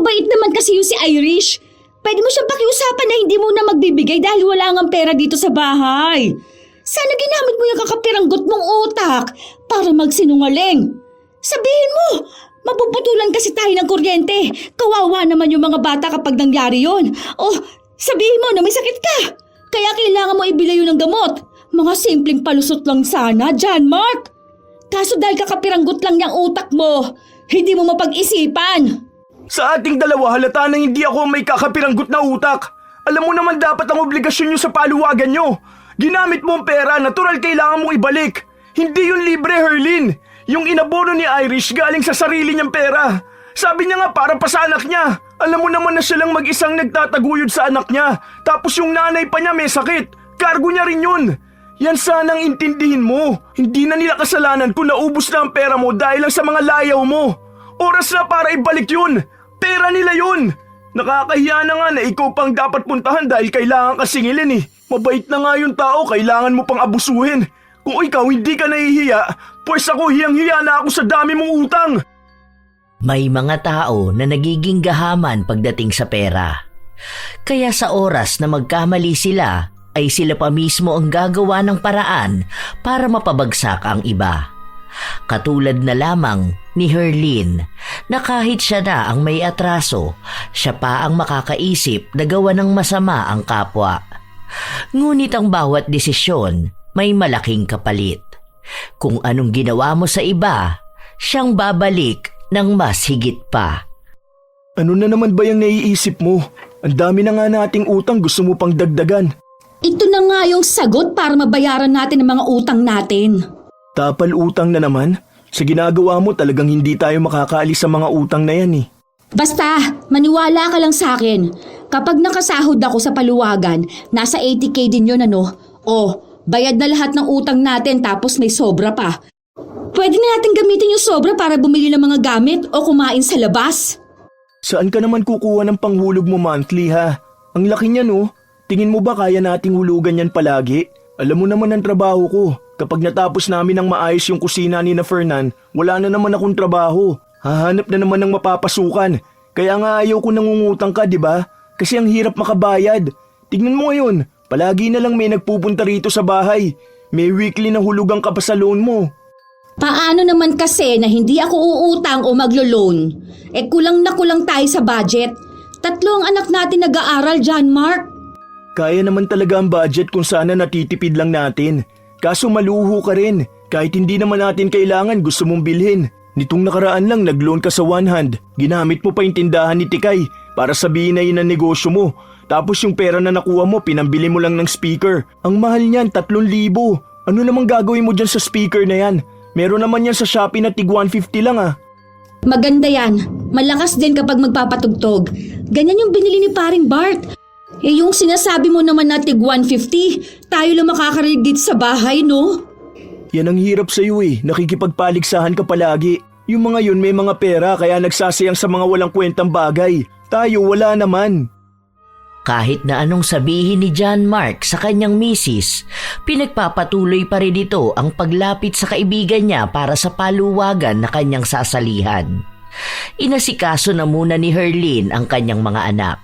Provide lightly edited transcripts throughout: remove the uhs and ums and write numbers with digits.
Mabait naman kasi yung si Irish. Pwede mo siyang pakiusapan na hindi mo na magbibigay dahil wala ngang pera dito sa bahay. Sana ginamit mo yung kakapiranggot mong utak para magsinungaling. Sabihin mo, mapuputulan kasi tayo ng kuryente. Kawawa naman yung mga bata kapag nangyari yun. O sabihin mo na may sakit ka. Kaya kailangan mo ibili yun ng gamot. Mga simpleng palusot lang sana, John Mark. Kaso dahil kakapiranggot lang yung utak mo, hindi mo mapag-isipan. Sa ating dalawa halata na hindi ako may kakapiranggot na utak. Alam mo naman dapat ang obligasyon nyo sa paluwagan nyo. Ginamit mo ang pera, natural kailangan mong ibalik. Hindi yun libre, Herlin. Yung inabono ni Irish galing sa sarili niyang pera. Sabi niya nga para pa sa anak niya. Alam mo naman na siya lang mag-isang nagtataguyod sa anak niya. Tapos yung nanay pa niya may sakit. Kargo niya rin yun. Yan sanang intindihin mo. Hindi na nila kasalanan kung naubos na ang pera mo dahil lang sa mga layaw mo. Oras na para ibalik yun. Pera nila yun. Nakakahiya na nga na ikaw pang dapat puntahan dahil kailangan ka singilin eh. Mabait na nga yung tao, kailangan mo pang abusuhin. Kung ikaw hindi ka nahihiya, pues ako hiyang-hiya na ako sa dami mong utang. May mga tao na nagiging gahaman pagdating sa pera. Kaya sa oras na magkamali sila, ay sila pa mismo ang gagawa ng paraan para mapabagsak ang iba. Katulad na lamang ni Herlin na kahit siya na ang may atraso, siya pa ang makakaisip na gawa ng masama ang kapwa. Ngunit ang bawat desisyon may malaking kapalit. Kung anong ginawa mo sa iba, siyang babalik ng mas higit pa. Ano na naman ba yung naiisip mo? Ang dami na nga nating utang, gusto mo pang dagdagan. Ito na nga yung sagot para mabayaran natin ang mga utang natin. Tapal utang na naman? Sa ginagawa mo talagang hindi tayo makakaalis sa mga utang na yan eh. Basta, maniwala ka lang sa akin. Kapag nakasahod ako sa paluwagan, nasa 80K din yun ano. O, bayad na lahat ng utang natin tapos may sobra pa. Pwede na natin gamitin yung sobra para bumili ng mga gamit o kumain sa labas. Saan ka naman kukuha ng panghulog mo monthly ha? Ang laki niya no? Tingin mo ba kaya nating hulugan yan palagi? Alam mo naman ang trabaho ko. Kapag natapos namin ng maayos yung kusina ni na Fernan, wala na naman akong trabaho. Hahanap na naman ng mapapasukan. Kaya nga ayaw ko nangungutang ka, di ba? Kasi ang hirap makabayad. Tignan mo ngayon, palagi na lang may nagpupunta rito sa bahay. May weekly na hulugan ka pa sa loan mo. Paano naman kasi na hindi ako uutang o maglo-loan? Kulang na kulang tayo sa budget. 3 ang anak natin nag-aaral, John Mark. Kaya naman talaga ang budget kung sana natitipid lang natin. Kaso maluho ka rin. Kahit hindi naman natin kailangan, gusto mong bilhin. Nitong nakaraan lang nag-loan ka sa one hand. Ginamit mo pa yung tindahan ni Tikay para sabihin na yun ang negosyo mo. Tapos yung pera na nakuha mo, pinambili mo lang ng speaker. Ang mahal niyan, 3,000. Ano namang gagawin mo dyan sa speaker na yan? Meron naman yan sa Shopee na tig 150 lang ah. Maganda yan. Malakas din kapag magpapatugtog. Ganyan yung binili ni paring Bart. Yung sinasabi mo naman na tig 150, tayo lang makakarinig dito sa bahay, no? Yan ang hirap sa'yo eh, nakikipagpaligsahan ka palagi. Yung mga yun may mga pera kaya nagsasayang sa mga walang kwentang bagay. Tayo wala naman. Kahit na anong sabihin ni John Mark sa kanyang misis, pinagpapatuloy pa rin ito ang paglapit sa kaibigan niya para sa paluwagan na kanyang sasalihan. Inasikaso na muna ni Herlin ang kanyang mga anak.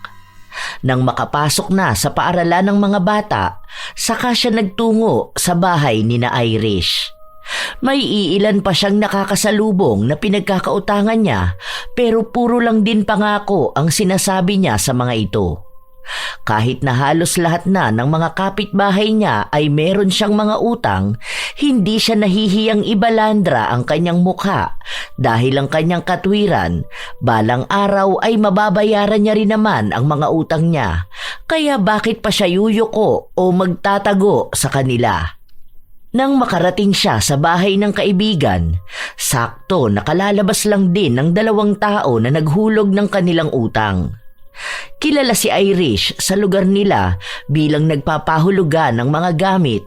Nang makapasok na sa paaralan ng mga bata, saka siya nagtungo sa bahay ni na Irish. May iilan pa siyang nakakasalubong na pinagkakautangan niya pero puro lang din pangako ang sinasabi niya sa mga ito. Kahit na halos lahat na ng mga kapitbahay niya ay meron siyang mga utang, hindi siya nahihiyang ibalandra ang kanyang mukha dahil ang kanyang katwiran, balang araw ay mababayaran niya rin naman ang mga utang niya, kaya bakit pa siya yuyuko o magtatago sa kanila? Nang makarating siya sa bahay ng kaibigan, sakto nakalalabas lang din ng 2 tao na naghulog ng kanilang utang. Kilala si Irish sa lugar nila bilang nagpapahulugan ng mga gamit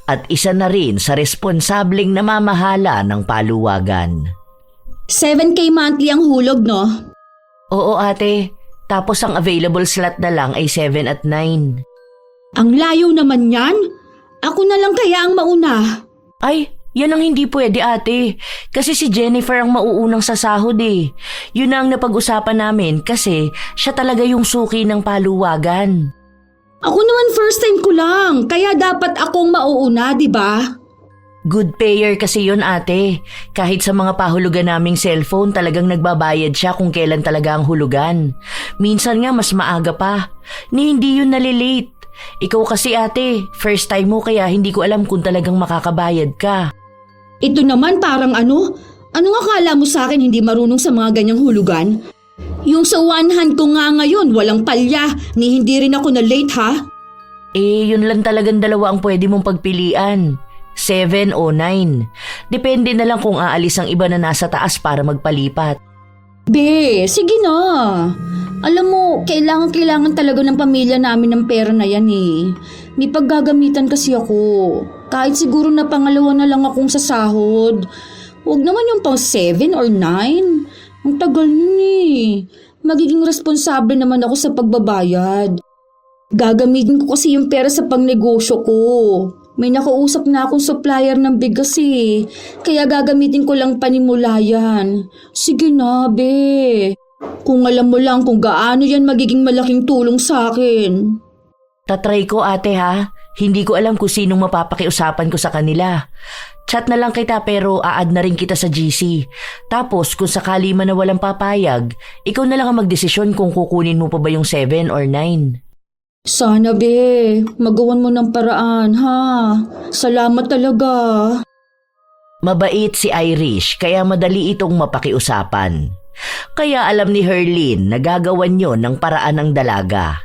at isa na rin sa responsableng namamahala ng paluwagan. 7K monthly ang hulog, no? Oo ate, tapos ang available slot na lang ay 7 at 9. Ang layo naman yan. Ako na lang kaya ang mauna. Ay, Yan ang hindi pwede, ate. Kasi si Jennifer ang mauunang sasahod eh. Yun na ang napag-usapan namin kasi siya talaga yung suki ng paluwagan. Ako naman first time ko lang, kaya dapat akong mauuna, di ba? Good payer kasi yon, ate. Kahit sa mga pahulugan naming cellphone, talagang nagbabayad siya kung kailan talaga ang hulugan. Minsan nga mas maaga pa. Ni hindi yun nalilate. Ikaw kasi, ate, first time mo kaya hindi ko alam kung talagang makakabayad ka. Ito naman parang ano? Anong akala mo sa akin hindi marunong sa mga ganyang hulugan? Yung sa one hand ko nga ngayon, walang palya, ni hindi rin ako na late ha? Yun lang talagang dalawa ang pwede mong pagpilian. 7 o 9. Depende na lang kung aalis ang iba na nasa taas para magpalipat. Be, sige na. Alam mo, kailangan talaga ng pamilya namin ng pera na yan eh. May paggagamitan kasi ako. Kahit siguro na pangalawa na lang akong sasahod. Huwag naman yung pang 7 or 9. Ang tagal nun eh. Magiging responsable naman ako sa pagbabayad. Gagamitin ko kasi yung pera sa pangnegosyo ko. May nakausap na akong supplier ng bigas eh. Kaya gagamitin ko lang panimulayan. Sige na, be. Kung alam mo lang kung gaano yan magiging malaking tulong sa akin. Tatry ko, ate, ha? Hindi ko alam kung sinong mapapakiusapan ko sa kanila. Chat na lang kita pero a-add na rin kita sa GC. Tapos kung sakali man na walang papayag, ikaw na lang ang magdesisyon kung kukunin mo pa ba yung 7 or 9. Sana, be. Magawan mo ng paraan, ha? Salamat talaga. Mabait si Irish kaya madali itong mapakiusapan. Kaya alam ni Herlin na gagawan yon ng paraan ng dalaga.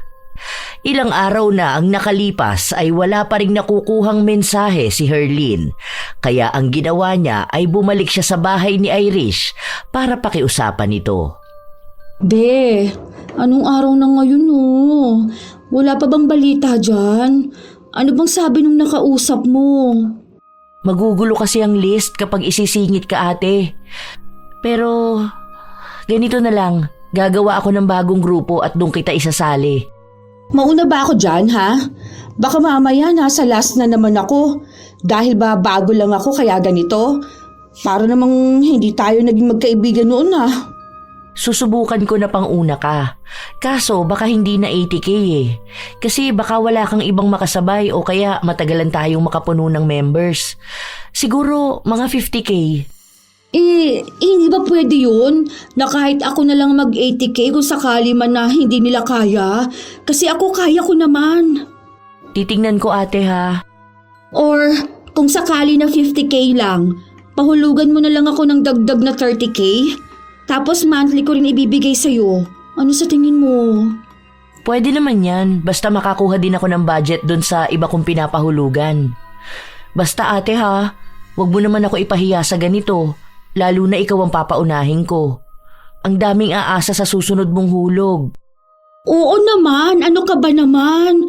Ilang araw na ang nakalipas ay wala pa ring nakukuhang mensahe si Herlin. Kaya ang ginawa niya ay bumalik siya sa bahay ni Irish para pakiusapan ito. Be, anong araw na ngayon oh? Wala pa bang balita dyan? Ano bang sabi nung nakausap mo? Magugulo kasi ang list kapag isisingit ka, ate. Pero ganito na lang, gagawa ako ng bagong grupo at doon kita isasali. Mauna ba ako dyan, ha? Baka mamaya nasa last na naman ako. Dahil ba bago lang ako kaya ganito? Para namang hindi tayo naging magkaibigan noon, ha? Susubukan ko na pang una ka. Kaso baka hindi na 80k eh. Kasi baka wala kang ibang makasabay o kaya matagalan tayong makapuno ng members. Siguro mga 50k. Hindi ba pwede yun? Na kahit ako na lang mag-80k kung sakali man na hindi nila kaya? Kasi ako kaya ko naman. Titingnan ko, ate, ha. Or kung sakali na 50k lang, pahulugan mo na lang ako ng dagdag na 30k? Tapos monthly ko rin ibibigay sa'yo. Ano sa tingin mo? Pwede naman yan. Basta makakuha din ako ng budget dun sa iba kong pinapahulugan. Basta, ate, ha. Huwag mo naman ako ipahiya sa ganito. Lalo na ikaw ang papaunahin ko. Ang daming aasa sa susunod mong hulog. Oo naman. Ano ka ba naman?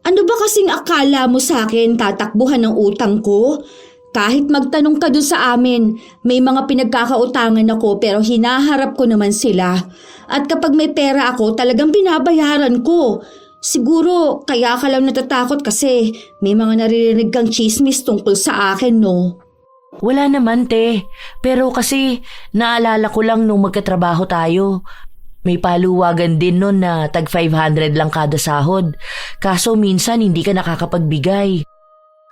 Ano ba kasing akala mo sa akin tatakbuhan ng utang ko? Kahit magtanong ka dun sa amin, may mga pinagkakautangan ako pero hinaharap ko naman sila. At kapag may pera ako, talagang binabayaran ko. Siguro kaya ka lang natatakot kasi may mga naririnig kang chismis tungkol sa akin, no? Wala naman, te. Pero kasi naalala ko lang nung magkatrabaho tayo. May paluwagan din nun na tag 500 lang kada sahod. Kaso minsan hindi ka nakakapagbigay.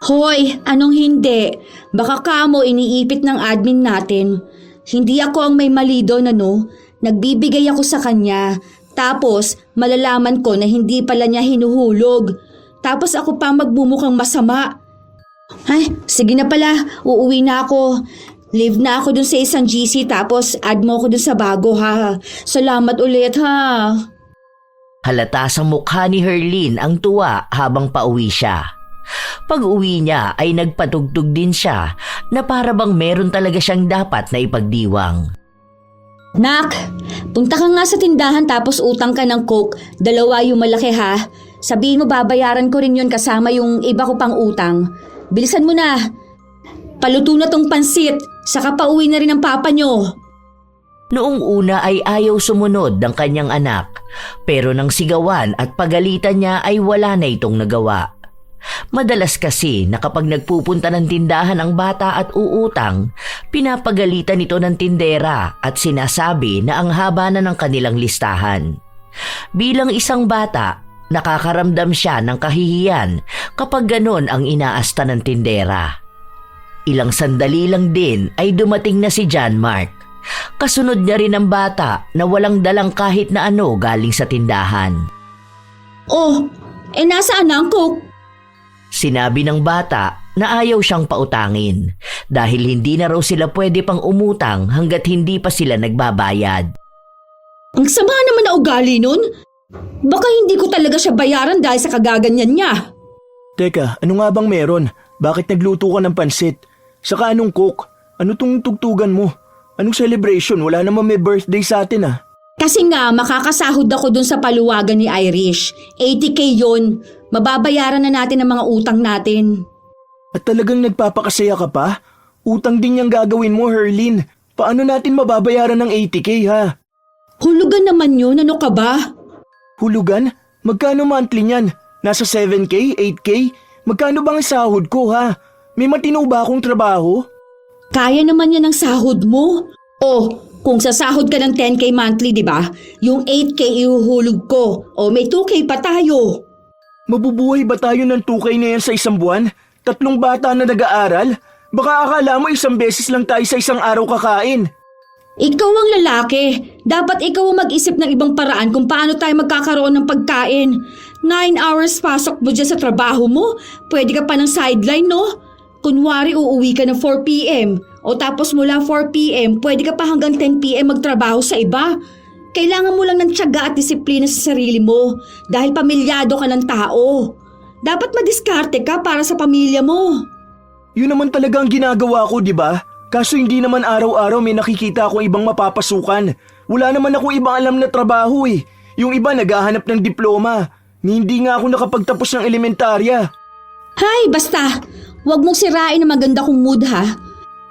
Hoy, anong hindi? Baka kamo iniipit ng admin natin. Hindi ako ang may mali doon, ano? Nagbibigay ako sa kanya. Tapos, malalaman ko na hindi pala niya hinuhulog. Tapos ako pa magbumukhang masama. Ay, sige na pala. Uuwi na ako. Leave na ako dun sa isang GC tapos add mo ako dun sa bago, ha? Salamat ulit, ha? Halata sa mukha ni Herlin ang tuwa habang pauwi siya. Pag-uwi niya ay nagpatugtog din siya na para bang meron talaga siyang dapat na ipagdiwang. Nak, punta ka nga sa tindahan tapos utang ka ng Coke. 2 yung malaki, ha? Sabihin mo babayaran ko rin yun kasama yung iba ko pang utang. Bilisan mo na. Paluto na tong pansit. Saka pauwi na rin ang papa nyo. Noong una ay ayaw sumunod ng kanyang anak, pero nang sigawan at pagalitan niya ay wala na itong nagawa. Madalas kasi na kapag nagpupunta ng tindahan ang bata at uutang, pinapagalitan ito ng tindera at sinasabi na ang haba na ng kanilang listahan. Bilang isang bata, nakakaramdam siya ng kahihiyan kapag ganon ang inaasta ng tindera. Ilang sandali lang din ay dumating na si John Mark. Kasunod niya rin ang bata na walang dalang kahit na ano galing sa tindahan. Oh, nasaan na ang Coke? Sinabi ng bata na ayaw siyang pautangin dahil hindi na raw sila pwede pang umutang hanggat hindi pa sila nagbabayad. Ang sama naman na ugali nun. Baka hindi ko talaga siya bayaran dahil sa kagaganyan niya. Teka, ano nga bang meron? Bakit nagluto ka ng pansit? Saka anong cook? Ano tong tugtugan mo? Anong celebration? Wala naman may birthday sa atin ah. Kasi nga, makakasahod ako dun sa paluwagan ni Irish. 80K yun. Mababayaran na natin ang mga utang natin. At talagang nagpapakasaya ka pa? Utang din yung gagawin mo, Herlin. Paano natin mababayaran ng 80K ha? Hulugan naman yun, ano ka ba? Hulugan? Magkano monthly niyan? Nasa 7K? 8K? Magkano bang sahod ko ha? May matino ba akong trabaho? Kaya naman yan ang sahod mo. Oh, kung sasahod ka ng 10K monthly, di ba? Yung 8K ihuhulog ko. O may 2K pa tayo. Mabubuhay ba tayo ng 2K na yan sa isang buwan? 3 bata na nag-aaral? Baka akala mo isang beses lang tayo sa isang araw kakain. Ikaw ang lalaki. Dapat ikaw ang mag-isip ng ibang paraan kung paano tayo magkakaroon ng pagkain. 9 hours pasok mo dyan sa trabaho mo. Pwede ka pa ng sideline, no? Kunwari uuwi ka ng 4 p.m. O tapos mula 4 p.m. pwede ka pa hanggang 10 p.m. magtrabaho sa iba. Kailangan mo lang ng tiyaga at disiplina sa sarili mo dahil pamilyado ka ng tao. Dapat madiskarte ka para sa pamilya mo. Yun naman talaga ang ginagawa ko, di ba? Kaso hindi naman araw-araw may nakikita akong ibang mapapasukan. Wala naman ako ibang alam na trabaho eh. Yung iba naghahanap ng diploma. Hindi nga ako nakapagtapos ng elementarya. Hay, basta. Huwag mong sirain ang maganda kong mood ha.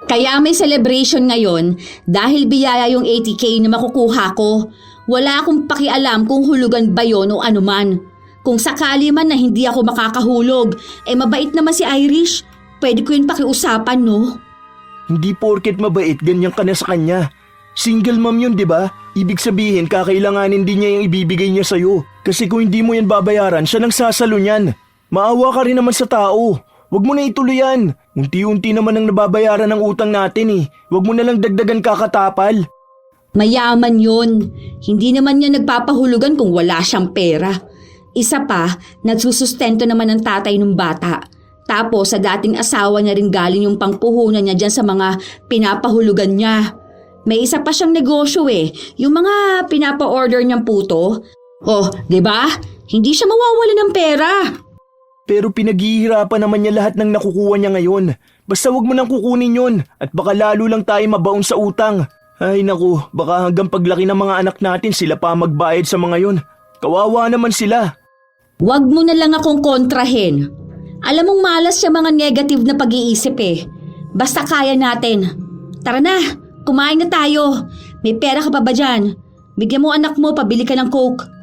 Kaya may celebration ngayon dahil biyaya yung 80K na makukuha ko. Wala akong pakialam kung hulugan ba yon o anuman. Kung sakali man na hindi ako makakahulog, mabait naman si Irish. Pwede ko yun pakiusapan, no? Hindi porket mabait, ganyan ka na sa kanya. Single mom yun, di ba? Ibig sabihin, kakailanganin din niya yung ibibigay niya sa'yo. Kasi kung hindi mo yan babayaran, siya nang sasalo niyan. Maawa ka rin naman sa tao. Huwag mo na ituloy yan. Unti-unti naman ang nababayaran ng utang natin eh. Huwag mo na lang dagdagan kakatapal. Mayaman yun. Hindi naman niya nagpapahulugan kung wala siyang pera. Isa pa, nagsusustento naman ng tatay ng bata. Tapos sa dating asawa niya rin galing yung pangpuhunan niya dyan sa mga pinapahulugan niya. May isa pa siyang negosyo eh, yung mga pinapa-order niyang puto. Oh, di ba? Hindi siya mawawala ng pera. Pero pinaghihirapan naman niya lahat ng nakukuha niya ngayon. Basta wag mo nang kukunin yon at baka lalo lang tayo mabaon sa utang. Ay naku, baka hanggang paglaki ng mga anak natin sila pa magbayad sa mga yon. Kawawa naman sila. Wag mo na lang akong kontrahin. Alam mong malas siya mga negative na pag-iisip eh. Basta kaya natin. Tara na, kumain na tayo. May pera ka pa ba dyan? Bigyan mo anak mo, pabili ka ng Coke.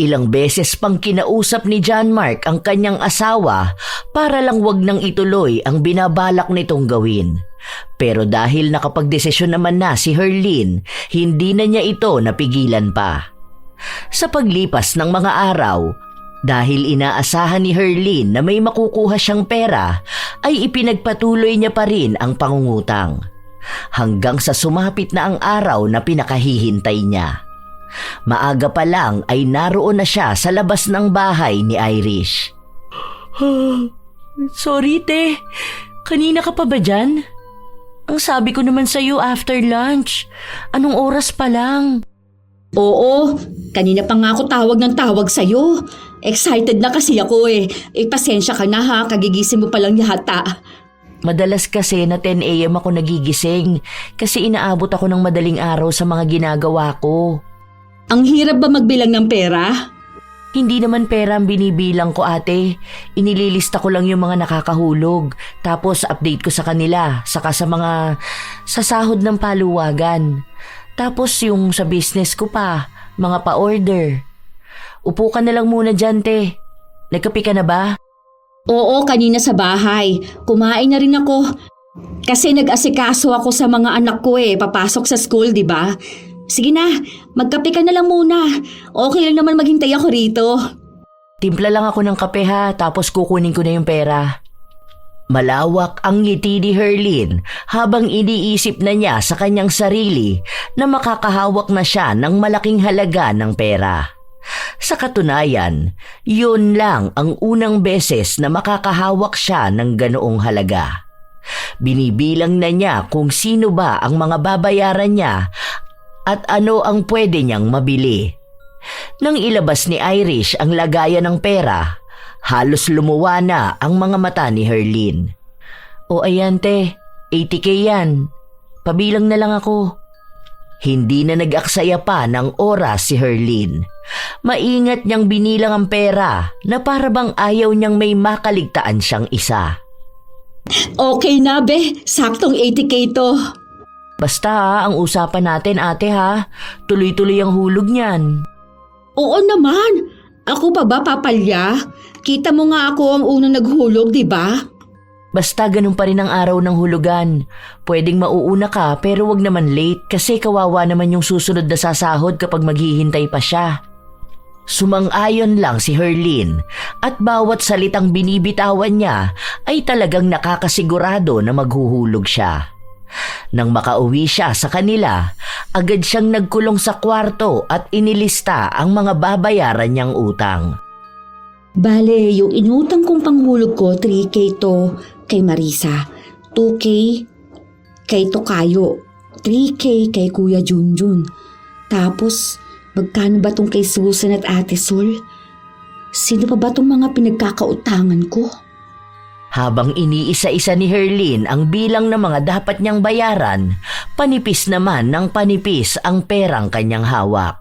Ilang beses pang kinausap ni John Mark ang kanyang asawa para lang wag nang ituloy ang binabalak nitong gawin. Pero dahil nakapagdesisyon naman na si Herlin, hindi na niya ito napigilan pa. Sa paglipas ng mga araw, dahil inaasahan ni Herlin na may makukuha siyang pera, ay ipinagpatuloy niya pa rin ang pangungutang. Hanggang sa sumapit na ang araw na pinakahihintay niya. Maaga pa lang ay naroon na siya sa labas ng bahay ni Irish. Sorry, te. Kanina ka pa ba dyan? Ang sabi ko naman sa'yo after lunch. Anong oras pa lang? Oo, kanina pa nga ako tawag ng tawag sa'yo. Excited na kasi ako eh. Pasensya ka na ha, kagigising mo pa lang yata. Madalas kasi na 10 a.m. ako nagigising kasi inaabot ako ng madaling araw sa mga ginagawa ko. Ang hirap ba magbilang ng pera? Hindi naman pera ang binibilang ko, ate. Inililista ko lang yung mga nakakahulog. Tapos update ko sa kanila, saka sa mga sasahod ng paluwagan. Tapos yung sa business ko pa, mga pa-order. Upo ka na lang muna dyan, te. Nagkape ka na ba? Oo, kanina sa bahay. Kumain na rin ako. Kasi nag-asikaso ako sa mga anak ko papasok sa school, di ba? Sige na, magkape ka na lang muna. Okay lang naman maghintay ako rito. Timpla lang ako ng kape ha, tapos kukunin ko na yung pera. Malawak ang ngiti ni Herlin habang iniisip na niya sa kanyang sarili na makakahawak na siya ng malaking halaga ng pera. Sa katunayan, yun lang ang unang beses na makakahawak siya ng ganoong halaga. Binibilang na niya kung sino ba ang mga babayaran niya at ano ang pwede niyang mabili. Nang ilabas ni Irish ang lagayan ng pera, halos lumuwa na ang mga mata ni Herlin. O ayan te, 80k yan. Pabilang na lang ako. Hindi na nag-aksaya pa ng oras si Herlin. Maingat niyang binilang ang pera na para bang ayaw niyang may makaligtaan siyang isa. Okay na be, saktong 80k to. Basta ang usapan natin ate ha, tuloy-tuloy ang hulog niyan. Oo naman, ako pa ba papalya? Kita mo nga ako ang unang naghulog, di ba? Basta ganun pa rin ang araw ng hulugan. Pwedeng mauuna ka pero wag naman late kasi kawawa naman yung susunod na sasahod kapag maghihintay pa siya. Sumang-ayon lang si Herlin at bawat salitang binibitawan niya ay talagang nakakasigurado na maghuhulog siya. Nang makauwi siya sa kanila, agad siyang nagkulong sa kwarto at inilista ang mga babayaran niyang utang. Bale, yung inutang kong panghulog ko, 3k to kay Marisa, 2k kay Tokayo, 3k kay Kuya Junjun. Tapos, magkano ba tong kay Susan at Ate Sol? Sino pa ba tong mga pinagkakautangan ko? Habang iniisa-isa ni Herlin ang bilang ng mga dapat niyang bayaran, panipis naman ng panipis ang perang kanyang hawak.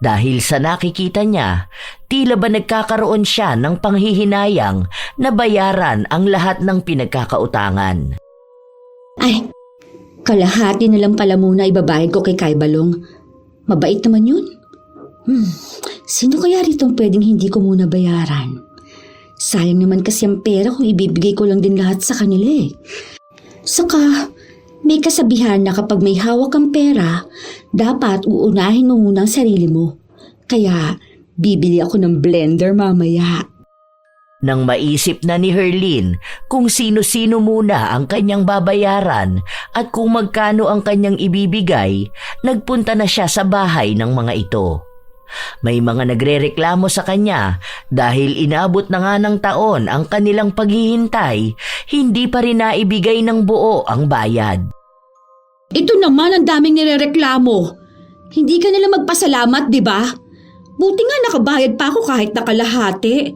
Dahil sa nakikita niya, tila ba nagkakaroon siya ng panghihinayang na bayaran ang lahat ng pinagkakautangan. Ay, kalahati na lang pala muna ibabayad ko kay Kaibalong. Mabait naman yun. Sino kaya rito ang pwedeng hindi ko muna bayaran? Sayang naman kasi ang pera kung ibibigay ko lang din lahat sa kanila Saka, may kasabihan na kapag may hawak ang pera, dapat uunahin mo muna ang sarili mo. Kaya, bibili ako ng blender mamaya. Nang maisip na ni Herlin kung sino-sino muna ang kanyang babayaran at kung magkano ang kanyang ibibigay, nagpunta na siya sa bahay ng mga ito. May mga nagrereklamo sa kanya dahil inabot na nga ng taon ang kanilang paghihintay, hindi pa rin naibigay ng buo ang bayad. Ito naman ang daming nirereklamo. Hindi ka nila magpasalamat, di ba? Buti nga nakabayad pa ako kahit nakalahati.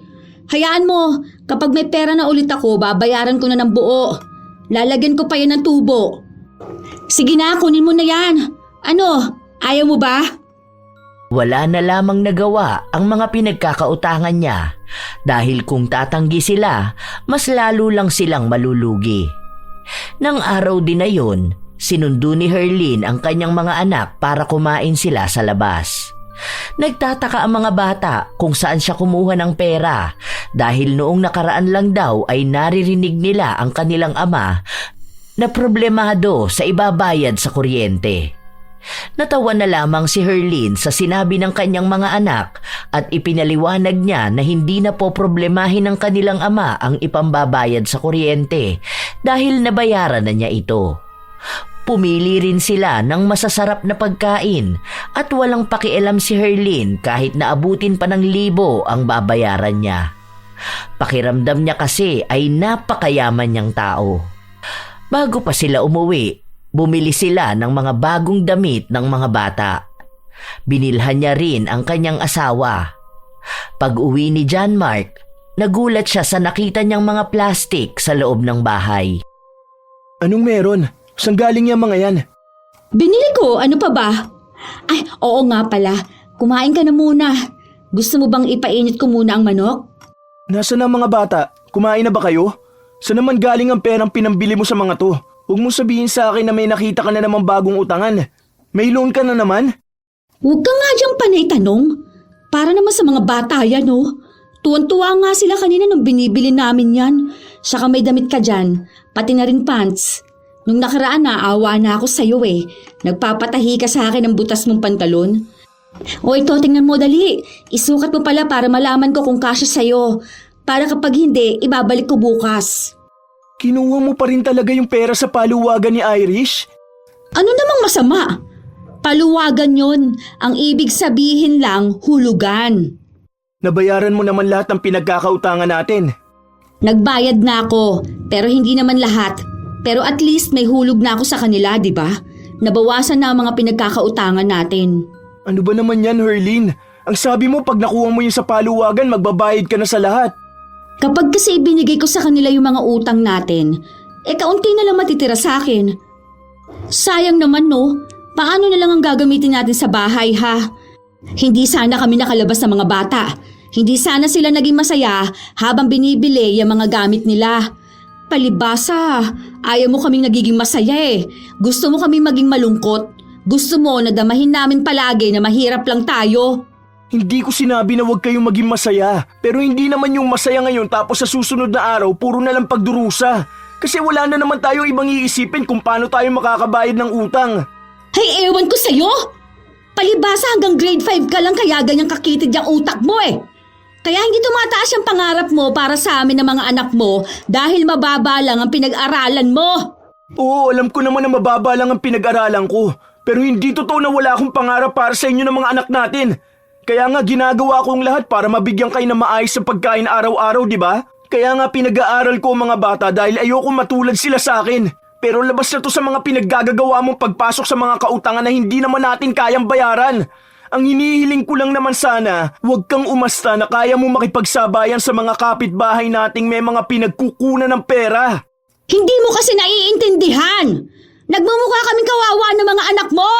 Hayaan mo, kapag may pera na ulit ako, babayaran ko na ng buo. Lalagyan ko pa yan ng tubo. Sige na, kunin mo na yan. Ano, ayaw mo ba? Wala na lamang nagawa ang mga pinagkakautangan niya dahil kung tatanggi sila, mas lalo lang silang malulugi. Nang araw din na yun, sinundo ni Herlin ang kanyang mga anak para kumain sila sa labas. Nagtataka ang mga bata kung saan siya kumuha ng pera dahil noong nakaraan lang daw ay naririnig nila ang kanilang ama na problemado sa ibabayad sa kuryente. Natawa na lamang si Herlin sa sinabi ng kanyang mga anak at ipinaliwanag niya na hindi na po problemahin ng kanilang ama ang ipambabayad sa kuryente dahil nabayaran na niya ito. Pumili rin sila ng masasarap na pagkain at walang pakialam si Herlin kahit naabutin pa ng 1,000 ang babayaran niya. Pakiramdam niya kasi ay napakayaman niyang tao. Bago pa sila umuwi, bumili sila ng mga bagong damit ng mga bata. Binilhan niya rin ang kanyang asawa. Pag-uwi ni John Mark, nagulat siya sa nakita niyang mga plastik sa loob ng bahay. Anong meron? Saan galing yung mga yan? Binili ko, ano pa ba? Ay, oo nga pala. Kumain ka na muna. Gusto mo bang ipainit ko muna ang manok? Nasaan ang mga bata? Kumain na ba kayo? Saan naman galing ang perang pinambili mo sa mga to? Huwag mong sabihin sa akin na may nakita ka na namang bagong utangan. May loan ka na naman? Huwag ka nga diyang panay tanong. Para naman sa mga bata yan, oh. Tuwan-tuwa nga sila kanina nung binibili namin yan. Saka may damit ka dyan, pati na rin pants. Nung nakaraan naawa na ako sa'yo eh. Nagpapatahi ka sa akin ng butas mong pantalon. O ito, tingnan mo dali. Isukat mo pala para malaman ko kung kasya sa'yo. Para kapag hindi, ibabalik ko bukas. Kinuha mo pa rin talaga yung pera sa paluwagan ni Irish? Ano namang masama? Paluwagan yon. Ang ibig sabihin lang, hulugan. Nabayaran mo naman lahat ng pinagkakautangan natin. Nagbayad na ako, pero hindi naman lahat. Pero at least may hulog na ako sa kanila, di ba? Nabawasan na ang mga pinagkakautangan natin. Ano ba naman yan, Herlin? Ang sabi mo pag nakuha mo yun sa paluwagan, magbabayad ka na sa lahat. Kapag kasi ibinigay ko sa kanila yung mga utang natin, kaunti na lang matitira sa akin. Sayang naman no, paano na lang ang gagamitin natin sa bahay ha? Hindi sana kami nakalabas ng mga bata. Hindi sana sila naging masaya habang binibili yung mga gamit nila. Palibasa, ayaw mo kaming nagiging masaya eh. Gusto mo kaming maging malungkot. Gusto mo na damahin namin palagi na mahirap lang tayo. Hindi ko sinabi na huwag kayong maging masaya. Pero hindi naman yung masaya ngayon tapos sa susunod na araw puro na lang pagdurusa. Kasi wala na naman tayo ibang iisipin kung paano tayo makakabayad ng utang. Hay ewan ko sa'yo! Palibasa hanggang grade 5 ka lang kaya ganyang kakitid yung utak mo eh. Kaya hindi tumataas yung pangarap mo para sa amin ng mga anak mo dahil mababa lang ang pinag-aralan mo. Oo, alam ko naman na mababa lang ang pinag-aralan ko. Pero hindi totoo na wala akong pangarap para sa inyo ng mga anak natin. Kaya nga ginagawa ko ang lahat para mabigyan kayo ng maayos sa pagkain araw-araw, di ba? Kaya nga pinag-aaral ko ang mga bata dahil ayoko matulad sila sa akin. Pero labas na to sa mga pinaggagawa mong pagpasok sa mga kautangan na hindi naman natin kayang bayaran. Ang hinihiling ko lang naman sana, huwag kang umasta na kaya mo makipagsabayan sa mga kapitbahay nating may mga pinagkukunan ng pera. Hindi mo kasi naiintindihan. Nagmumukha kaming kawawa ng mga anak mo.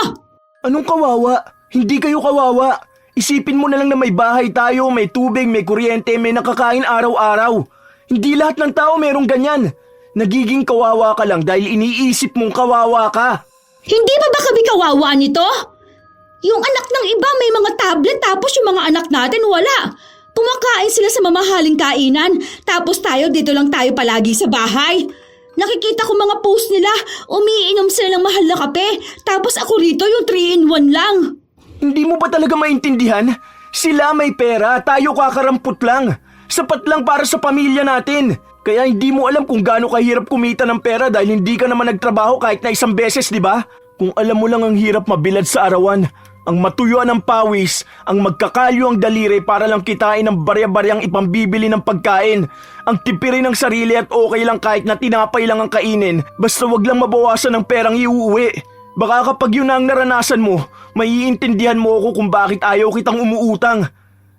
Anong kawawa? Hindi kayo kawawa. Isipin mo na lang na may bahay tayo, may tubig, may kuryente, may nakakain araw-araw. Hindi lahat ng tao merong ganyan. Nagiging kawawa ka lang dahil iniisip mong kawawa ka. Hindi ba kami kawawa nito? Yung anak ng iba may mga tablet tapos yung mga anak natin wala. Kumakain sila sa mamahaling kainan tapos tayo dito lang tayo palagi sa bahay. Nakikita ko mga post nila, umiinom sila ng mahal na kape tapos ako rito yung 3-in-1 lang. Hindi mo ba talaga maintindihan? Sila may pera, tayo kakarampot lang. Sapat lang para sa pamilya natin. Kaya hindi mo alam kung gaano kahirap kumita ng pera dahil hindi ka naman nagtrabaho kahit na isang beses, di ba? Kung alam mo lang ang hirap mabilad sa arawan, ang matuyuan ng pawis, ang magkakalyo ang daliri para lang kitain ng barya-baryang ipambibili ng pagkain, ang tipirin ng sarili at okay lang kahit na tinapay lang ang kainin, basta wag lang mabawasan ng perang iuuwi. Baka kapag yun na ang naranasan mo, maiintindihan mo ako kung bakit ayaw kitang umuutang.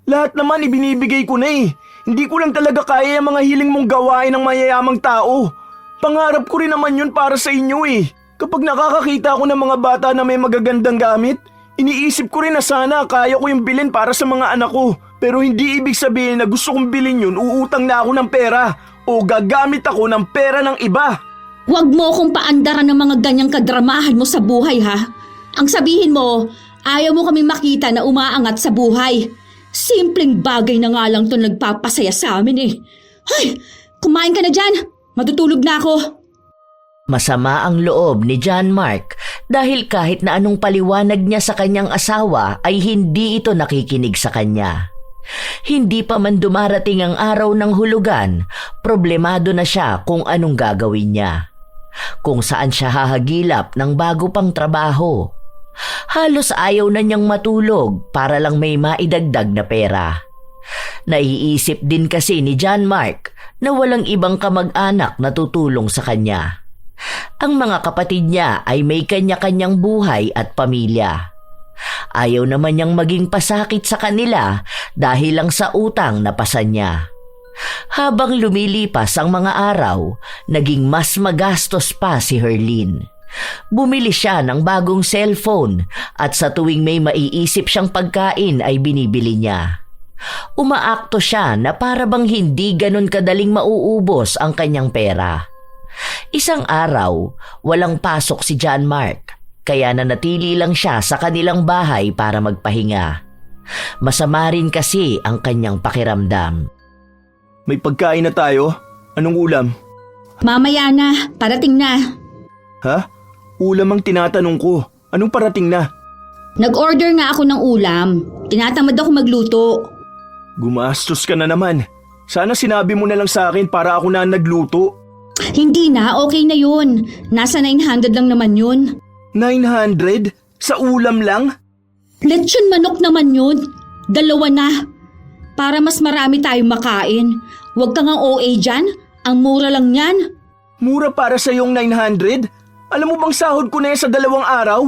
Lahat naman ibinibigay ko na eh. Hindi ko lang talaga kaya ang mga hiling mong gawain ng mayayamang tao. Pangarap ko rin naman yun para sa inyo eh. Kapag nakakakita ako ng mga bata na may magagandang gamit, iniisip ko rin na sana kaya ko yung bilhin para sa mga anak ko. Pero hindi ibig sabihin na gusto kong bilhin yun, uutang na ako ng pera o gagamit ako ng pera ng iba. Huwag mo akong paandaran ng mga ganyang kadramahan mo sa buhay ha. Ang sabihin mo, ayaw mo kaming makita na umaangat sa buhay. Simpleng bagay na nga lang ito nagpapasaya sa amin eh. Ay, kumain ka na dyan. Matutulog na ako. Masama ang loob ni John Mark dahil kahit na anong paliwanag niya sa kanyang asawa ay hindi ito nakikinig sa kanya. Hindi pa man dumarating ang araw ng hulugan, problemado na siya kung anong gagawin niya. Kung saan siya hahagilap ng bago pang trabaho. Halos ayaw na niyang matulog para lang may maidagdag na pera. Naiisip din kasi ni John Mark na walang ibang kamag-anak na tutulong sa kanya. Ang mga kapatid niya ay may kanya-kanyang buhay at pamilya. Ayaw naman niyang maging pasakit sa kanila dahil lang sa utang na pasan niya. Habang lumilipas ang mga araw, naging mas magastos pa si Herlin. Bumili siya ng bagong cellphone at sa tuwing may maiisip siyang pagkain ay binibili niya. Umaakto siya na para bang hindi ganon kadaling mauubos ang kanyang pera. Isang araw, walang pasok si John Mark, kaya nanatili lang siya sa kanilang bahay para magpahinga. Masama rin kasi ang kanyang pakiramdam. May pagkain na tayo? Anong ulam? Mamaya na, parating na. Ha? Ulam ang tinatanong ko. Anong parating na? Nag-order nga ako ng ulam. Tinatamad ako magluto. Gumastos ka na naman. Sana sinabi mo na lang sa akin para ako na nagluto. Hindi na, okay na yun. Nasa 900 lang naman yun. 900? Sa ulam lang? Lechon manok naman yun. 2 na. Para mas marami tayong makain. Huwag kang OA dyan. Ang mura lang yan. Mura para sa yung 900? Alam mo bang sahod ko na yan sa 2 araw?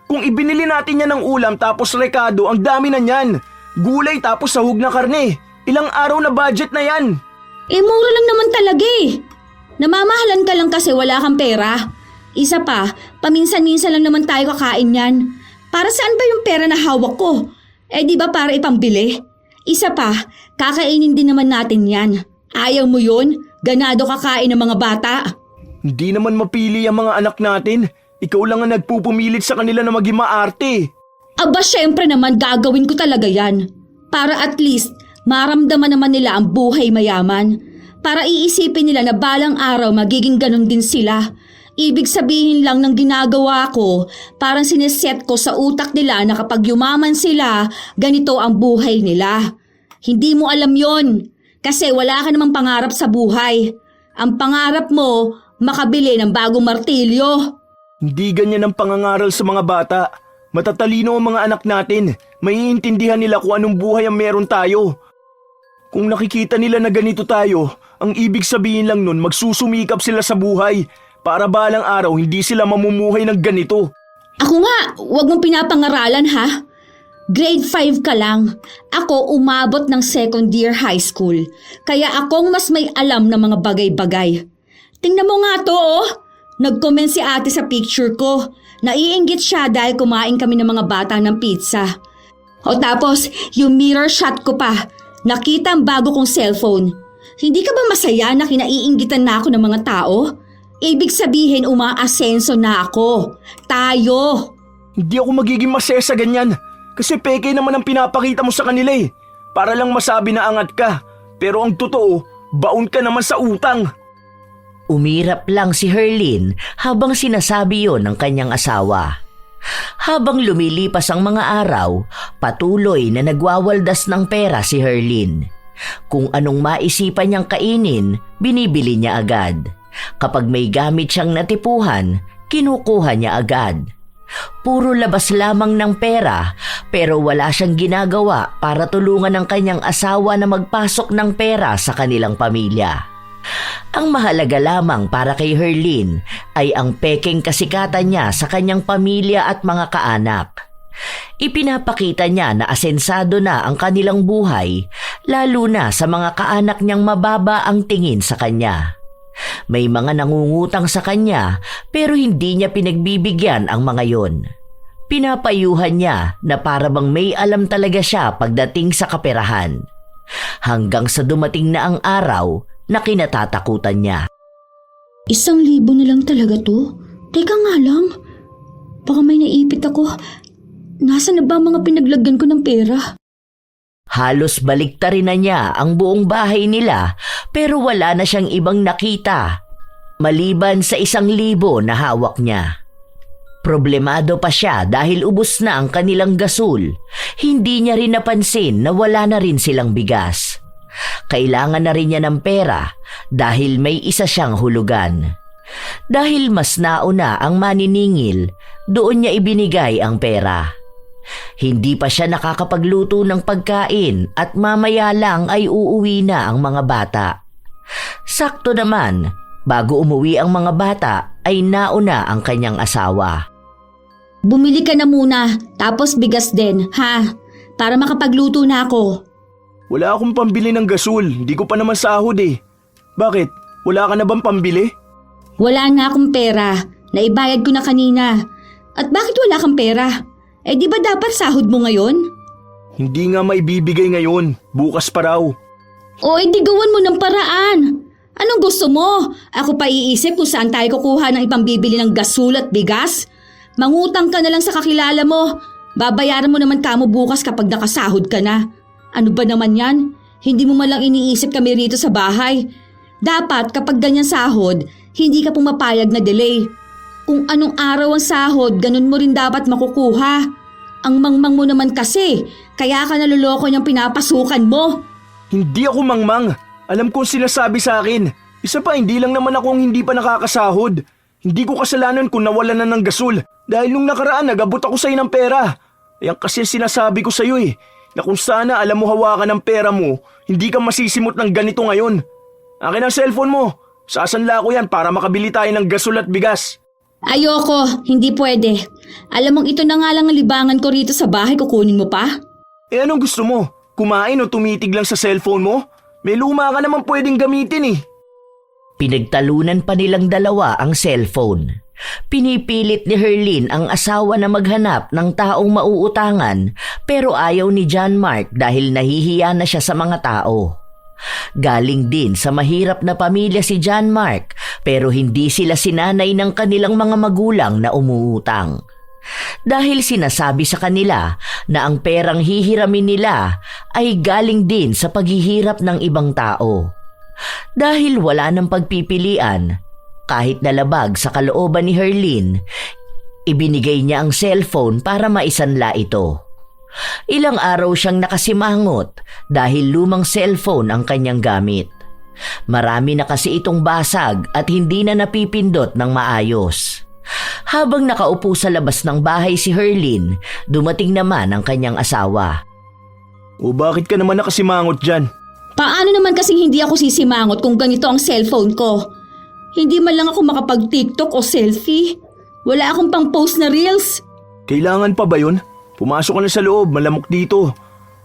Kung ibinili natin yan ng ulam tapos rekado, ang dami na yan. Gulay tapos sahog na karne. Ilang araw na budget na yan. Mura lang naman talaga eh. Namamahalan ka lang kasi wala kang pera. Isa pa, paminsan-minsan lang naman tayo kakain yan. Para saan ba yung pera na hawak ko? Di ba para ipambili? Isa pa, kakainin din naman natin yan. Ayaw mo yun? Ganado kakain ng mga bata. Hindi naman mapili ang mga anak natin. Ikaw lang ang nagpupumilit sa kanila na maging maarte. Aba, syempre naman gagawin ko talaga yan. Para at least maramdaman naman nila ang buhay mayaman. Para iisipin nila na balang araw magiging ganun din sila. Ibig sabihin lang ng ginagawa ko, parang sineset ko sa utak nila na kapag yumaman sila, ganito ang buhay nila. Hindi mo alam yon. Kasi wala ka namang pangarap sa buhay. Ang pangarap mo, makabili ng bagong martilyo. Hindi ganyan ang pangangaral sa mga bata. Matatalino ang mga anak natin. Maiintindihan nila kung anong buhay ang meron tayo. Kung nakikita nila na ganito tayo, ang ibig sabihin lang nun magsusumikap sila sa buhay para balang araw hindi sila mamumuhay ng ganito. Ako nga, wag mong pinapangaralan ha. Grade 5 ka lang. Ako umabot ng second year high school. Kaya akong mas may alam ng mga bagay-bagay. Tingnan mo nga to oh. Nag-comment si ate sa picture ko. Naiinggit siya dahil kumain kami ng mga bata ng pizza. O tapos, yung mirror shot ko pa. Nakita ang bago kong cellphone. Hindi ka ba masaya na kinaiinggitan na ako ng mga tao? Ibig sabihin umaasenso na ako. Tayo. Hindi ako magiging masaya sa ganyan. Kasi peke naman ang pinapakita mo sa kanila eh. Para lang masabi na angat ka. Pero ang totoo, baon ka naman sa utang. Umirap lang si Herlin habang sinasabi yon ng kanyang asawa. Habang lumilipas ang mga araw, patuloy na nagwawaldas ng pera si Herlin. Kung anong maisipan niyang kainin, binibili niya agad. Kapag may gamit siyang natipuhan, kinukuha niya agad. Puro labas lamang ng pera pero wala siyang ginagawa para tulungan ang kanyang asawa na magpasok ng pera sa kanilang pamilya. Ang mahalaga lamang para kay Herlin ay ang pekeng kasikatan niya sa kanyang pamilya at mga kaanak. Ipinapakita niya na asensado na ang kanilang buhay, lalo na sa mga kaanak niyang mababa ang tingin sa kanya. May mga nangungutang sa kanya pero hindi niya pinagbibigyan ang mga yon. Pinapayuhan niya na para bang may alam talaga siya pagdating sa kaperahan. Hanggang sa dumating na ang araw na kinatatakutan niya. 1,000 na lang talaga to? Teka nga lang. Baka may naipit ako. Nasaan na ba ang mga pinaglagyan ko ng pera? Halos baliktarin na niya ang buong bahay nila pero wala na siyang ibang nakita maliban sa 1,000 na hawak niya. Problemado pa siya dahil ubos na ang kanilang gasol. Hindi niya rin napansin na wala na rin silang bigas. Kailangan na rin niya ng pera dahil may isa siyang hulugan. Dahil mas nauna ang maniningil, doon niya ibinigay ang pera. Hindi pa siya nakakapagluto ng pagkain at mamaya lang ay uuwi na ang mga bata. Sakto naman, bago umuwi ang mga bata ay nauna ang kanyang asawa. Bumili ka na muna, tapos bigas din, ha? Para makapagluto na ako. Wala akong pambili ng gasol. Hindi ko pa naman sahod eh. Bakit? Wala ka na bang pambili? Wala na akong pera. Naibayad ko na kanina. At bakit wala kang pera? Di ba dapat sahod mo ngayon? Hindi nga maibibigay ngayon. Bukas pa raw. Di gawan mo ng paraan. Anong gusto mo? Ako pa iisip kung saan tayo kukuha ng ipambibili ng gasol at bigas? Mangutang ka na lang sa kakilala mo. Babayaran mo naman kamo bukas kapag nakasahod ka na. Ano ba naman yan? Hindi mo malang iniisip kami rito sa bahay. Dapat kapag ganyan sahod, hindi ka pumapayag na delay. Kung anong araw ang sahod, ganun mo rin dapat makukuha. Ang mangmang mo naman kasi, kaya ka naluloko niyang pinapasukan mo. Hindi ako mangmang. Alam ko ang sinasabi sa akin. Isa pa, hindi lang naman akong hindi pa nakakasahod. Hindi ko kasalanan kung nawalan na ng gasol. Dahil nung nakaraan, nag-abot ako sa'yo ng pera. Yan kasi sinasabi ko sa'yo na kung sana alam mo hawakan ng pera mo, hindi ka masisimot ng ganito ngayon. Akin ang cellphone mo. Sasanla ko yan para makabili tayo ng gasol at bigas. Ayoko, hindi pwede. Alam mong ito na nga lang ang libangan ko rito sa bahay, kukunin mo pa? Eh anong gusto mo? Kumain o tumitig lang sa cellphone mo? May luma ka naman pwedeng gamitin. Pinagtalunan pa nilang dalawa ang cellphone. Pinipilit ni Herlin ang asawa na maghanap ng taong mauutangan pero ayaw ni John Mark dahil nahihiya na siya sa mga tao. Galing din sa mahirap na pamilya si John Mark pero hindi sila sinanay ng kanilang mga magulang na umuutang. Dahil sinasabi sa kanila na ang perang hihiramin nila ay galing din sa paghihirap ng ibang tao. Dahil wala nang pagpipilian, kahit nalabag sa kalooban ni Herlin, ibinigay niya ang cellphone para maisanla ito. Ilang araw siyang nakasimangot dahil lumang cellphone ang kanyang gamit. Marami na kasi itong basag at hindi na napipindot ng maayos. Habang nakaupo sa labas ng bahay si Herlin, dumating naman ang kanyang asawa. O bakit ka naman nakasimangot dyan? Paano naman kasing hindi ako sisimangot kung ganito ang cellphone ko? Hindi man lang ako makapag-TikTok o selfie. Wala akong pang-post na reels. Kailangan pa ba yun? Pumasok ka na sa loob, malamok dito.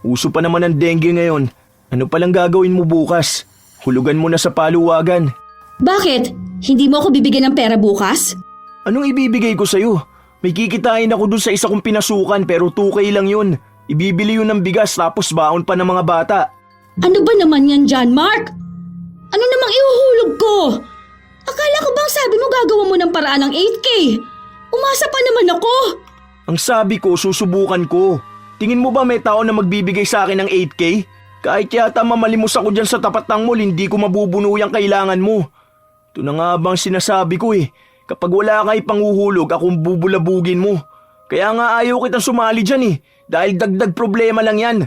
Uso pa naman ang dengue ngayon. Ano palang gagawin mo bukas? Hulugan mo na sa paluwagan. Bakit? Hindi mo ako bibigyan ng pera bukas? Anong ibibigay ko sa'yo? May kikitain ako dun sa isa kong pinasukan pero 2K lang yun. Ibibili yun ng bigas tapos baon pa ng mga bata. Ano ba naman yan, John Mark? Ano namang ihuhulog ko? Akala ko bang sabi mo gagawa mo ng paraan ng 8K? Umasa pa naman ako. Ang sabi ko, susubukan ko. Tingin mo ba may tao na magbibigay sa akin ng 8K? Kahit yata mamalimos ako dyan sa tapat ng mall, hindi ko mabubuno yung kailangan mo. Ito na nga bang sinasabi ko Kapag wala kay panghuhulog, akong bubulabugin mo. Kaya nga ayaw kitang sumali dyan dahil dagdag problema lang yan.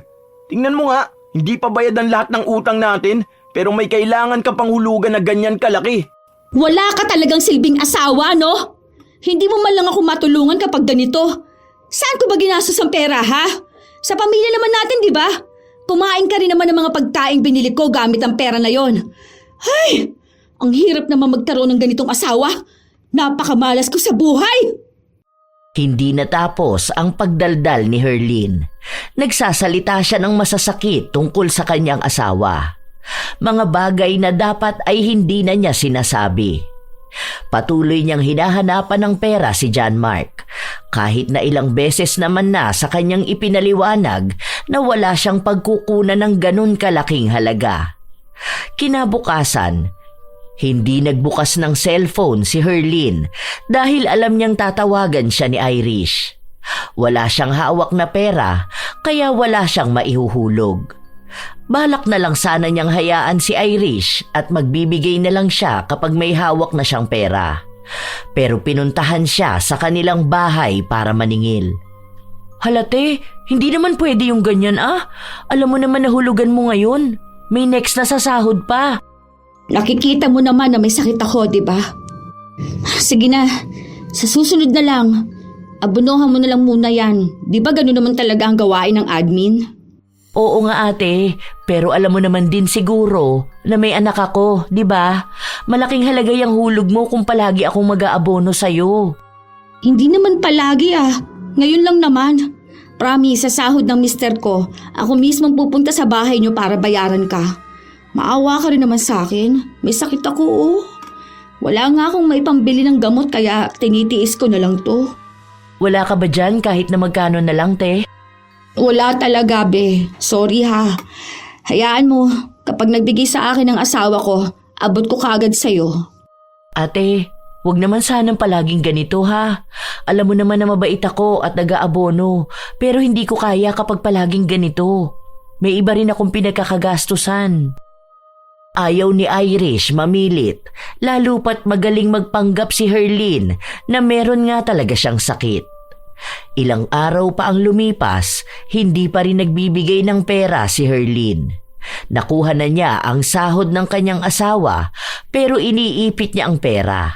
Tingnan mo nga, hindi pa bayad ang lahat ng utang natin, pero may kailangan ka pang hulugan na ganyan kalaki. Wala ka talagang silbing asawa, no? Hindi mo man lang ako matulungan kapag ganito. Saan ko ba ginastos ang pera, ha? Sa pamilya naman natin, di ba? Kumain ka rin naman ng mga pagkaing binili ko gamit ang pera na yon. Ay! Ang hirap naman magkaroon ng ganitong asawa. Napakamalas ko sa buhay! Hindi natapos ang pagdaldal ni Herlin. Nagsasalita siya ng masasakit tungkol sa kanyang asawa. Mga bagay na dapat ay hindi na niya sinasabi. Patuloy niyang hinahanapan ng pera si John Mark. Kahit na ilang beses naman na sa kanyang ipinaliwanag na wala siyang pagkukunan ng ganun kalaking halaga. Kinabukasan, hindi nagbukas ng cellphone si Herlin dahil alam niyang tatawagan siya ni Irish. Wala siyang hawak na pera kaya wala siyang maihuhulog. Balak na lang sana niyang hayaan si Irish at magbibigay na lang siya kapag may hawak na siyang pera. Pero pinuntahan siya sa kanilang bahay para maningil. Halate, hindi naman pwede yung ganyan Alam mo naman na hulugan mo ngayon. May next na sa sahod pa. Nakikita mo naman na may sakit ako, di ba? Sige na, sa susunod na lang. Abunuhan mo na lang muna yan. Di ba gano'n naman talaga ang gawain ng admin? Oo nga ate, pero alam mo naman din siguro na may anak ako, di ba? Malaking halaga yung hulog mo kung palagi akong mag-aabono sa'yo. Hindi naman palagi Ngayon lang naman. Promise, sa sahod ng mister ko, ako mismo pupunta sa bahay niyo para bayaran ka. Maawa ka rin naman sa akin. May sakit ako Wala nga akong may pambili ng gamot kaya tinitiis ko na lang to. Wala ka ba dyan kahit na magkano na lang, te? Wala talaga, be. Sorry ha. Hayaan mo, kapag nagbigay sa akin ng asawa ko, abot ko kaagad sa'yo. Ate, Huwag naman sanang palaging ganito ha. Alam mo naman na mabait ako at nag-aabono, pero hindi ko kaya kapag palaging ganito. May iba rin akong pinagkakagastusan. Ayaw ni Irish mamilit, lalo pat magaling magpanggap si Herlin na meron nga talaga siyang sakit. Ilang araw pa ang lumipas, hindi pa rin nagbibigay ng pera si Herlin. Nakuha na niya ang sahod ng kanyang asawa pero iniipit niya ang pera.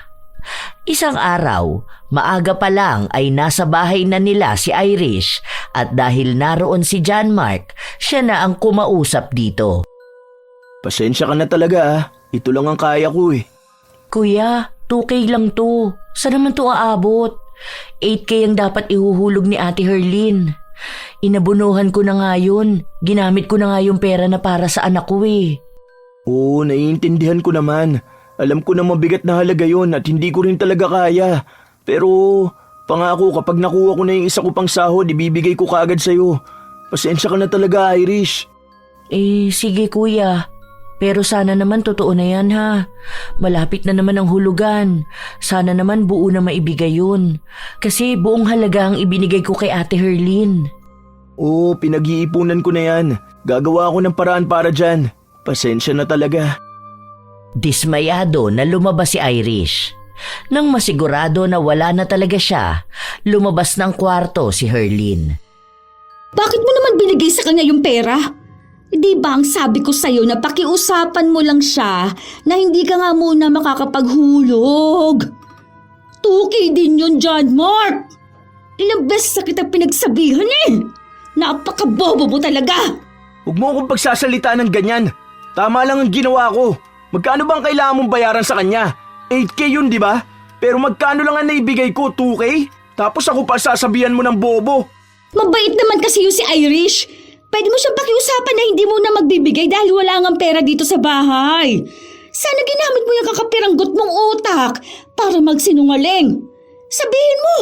Isang araw, maaga pa lang ay nasa bahay na nila si Irish at dahil naroon si John Mark, siya na ang kumausap dito. Pasensya ka na talaga ah. Ito lang ang kaya ko eh. Kuya, 2K lang to. Saan naman to aabot? 8K ang dapat ihuhulog ni Ate Herlin. Inabunuhan ko na nga yun. Ginamit ko na nga yung pera na para sa anak ko eh. Oo, naiintindihan ko naman. Alam ko na mabigat na halaga yon at hindi ko rin talaga kaya. Pero pangako kapag nakuha ko na yung isa ko pang sahod, ibibigay ko kaagad sa'yo. Pasensya ka na talaga, Irish. Sige kuya. Pero sana naman totoo na yan ha. Malapit na naman ang hulugan. Sana naman buo na maibigay yun. Kasi buong halaga ang ibinigay ko kay Ate Herlin. Oo, pinag-iipunan ko na yan. Gagawa ako ng paraan para dyan. Pasensya na talaga. Dismayado na lumabas si Irish. Nang masigurado na wala na talaga siya, lumabas ng kwarto si Herlin. Bakit mo naman binigay sa kanya yung pera? Di ba ang sabi ko sa'yo na pakiusapan mo lang siya na hindi ka nga muna makakapaghulog? 2K din yun, John Mark! Ilang beses na kita pinagsabihan eh! Napakabobo mo talaga! Huwag mo akong pagsasalita ng ganyan. Tama lang ang ginawa ko. Magkano bang kailangan mong bayaran sa kanya? 8K yun, di ba? Pero magkano lang ang naibigay ko, 2K? Tapos ako pa sasabihan mo ng bobo. Mabait naman kasi yung si Irish. Pwede mo siyang pakiusapan na hindi mo na magbibigay dahil wala ngang pera dito sa bahay. Sana ginamit mo yung kakapiranggot mong utak para magsinungaling. Sabihin mo,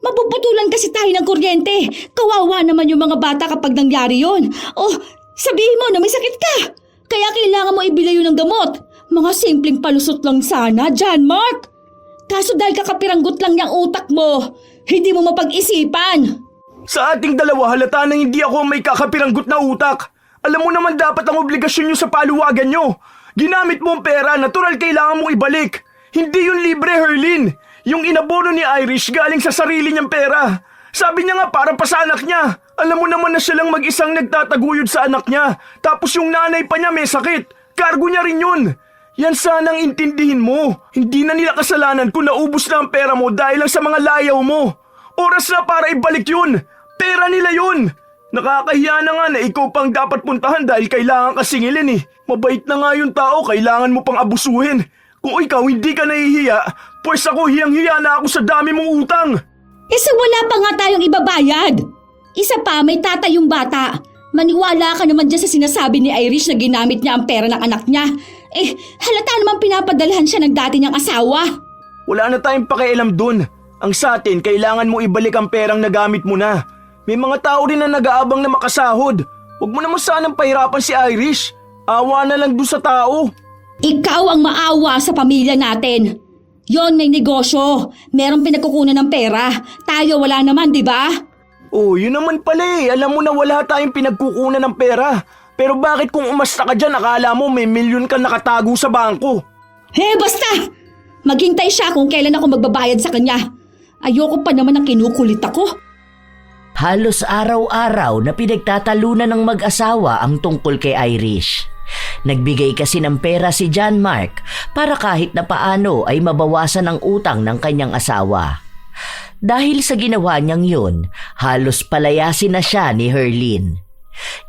mapuputulan kasi tayo ng kuryente. Kawawa naman yung mga bata kapag nangyari yun. O sabihin mo na may sakit ka. Kaya kailangan mo ibili yun ng gamot. Mga simpleng palusot lang sana, John Mark. Kaso dahil kakapiranggot lang yung utak mo, hindi mo mapag-isipan. Sa ating dalawa halata na hindi ako may kakapiranggot na utak. Alam mo naman dapat ang obligasyon nyo sa paluwagan nyo. Ginamit mo ang pera, natural kailangan mong ibalik. Hindi yun libre, Herlin. Yung inabono ni Irish galing sa sarili niyang pera. Sabi niya nga para pa sa anak niya. Alam mo naman na siya lang mag-isang nagtataguyod sa anak niya. Tapos yung nanay pa niya may sakit. Kargo niya rin yun. Yan sanang intindihin mo. Hindi na nila kasalanan kung naubos na ang pera mo dahil lang sa mga layaw mo. Oras na para ibalik yun. Pera nila yun. Nakakahiya na nga na ikaw pang dapat puntahan dahil kailangan ka singilin eh. Mabait na nga yung tao, kailangan mo pang abusuhin. Kung ikaw hindi ka nahihiya, pues ako hiyang-hiya na ako sa dami mong utang. Sa wala pa nga tayong ibabayad. Isa pa, may tata yung bata. Maniwala ka naman dyan sa sinasabi ni Irish na ginamit niya ang pera ng anak niya. Halata naman pinapadalhan siya ng dati niyang asawa. Wala na tayong pakialam dun. Ang sa atin, kailangan mo ibalik ang perang nagamit mo na. May mga tao rin na nag-aabang na makasahod. Huwag mo naman sanang pahirapan si Irish. Awa na lang dun sa tao. Ikaw ang maawa sa pamilya natin. Yon may negosyo. Merong pinagkukunan ng pera. Tayo wala naman, di ba? Oh, yun naman pala eh. Alam mo na wala tayong pinagkukunan ng pera. Pero bakit kung umasta ka dyan, akala mo may milyon ka nakatago sa bangko? Basta! Maghintay siya kung kailan ako magbabayad sa kanya. Ayoko pa naman ang kinukulit ako. Halos araw-araw na pinagtatalunan ng mag-asawa ang tungkol kay Irish. Nagbigay kasi ng pera si John Mark para kahit na paano ay mabawasan ang utang ng kanyang asawa. Dahil sa ginawa niyang yun, halos palayasin na siya ni Herlin.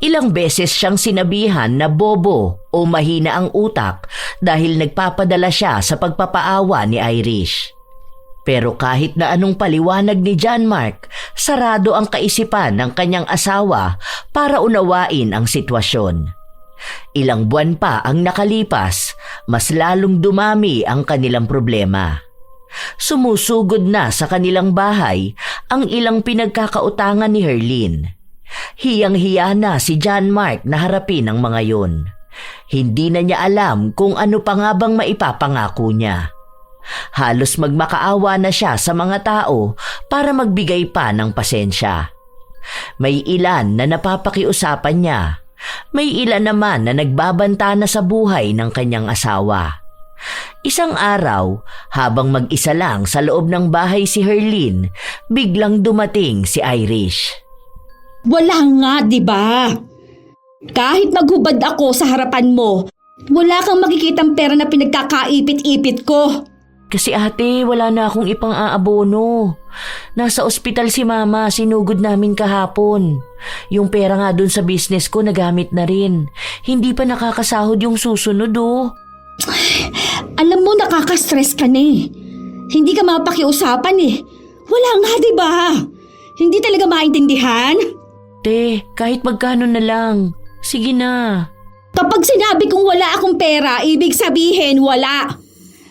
Ilang beses siyang sinabihan na bobo o mahina ang utak dahil nagpapadala siya sa pagpapaawa ni Irish. Pero kahit na anong paliwanag ni John Mark, sarado ang kaisipan ng kanyang asawa para unawain ang sitwasyon. Ilang buwan pa ang nakalipas, mas lalong dumami ang kanilang problema. Sumusugod na sa kanilang bahay ang ilang pinagkakautangan ni Herlin. Hiyang-hiya na si John Mark na harapin ang mga yun. Hindi na niya alam kung ano pa nga bang maipapangako niya. Halos magmakaawa na siya sa mga tao para magbigay pa ng pasensya. May ilan na napapakiusapan niya. May ilan naman na nagbabanta na sa buhay ng kanyang asawa. Isang araw, habang mag-isa lang sa loob ng bahay si Herlin, biglang dumating si Irish. Wala nga, di ba? Kahit maghubad ako sa harapan mo, wala kang makikitang pera na pinagkakaipit-ipit ko. Kasi ate, wala na akong ipang-aabono. Nasa ospital si mama, sinugod namin kahapon. Yung pera nga dun sa business ko nagamit na rin. Hindi pa nakakasahod yung susunod oh. Alam mo, nakaka-stress ka na eh. Hindi ka mapakiusapan eh. Wala nga, di ba? Hindi talaga maintindihan? Te, kahit magkano na lang. Sige na. Kapag sinabi kong wala akong pera, ibig sabihin wala.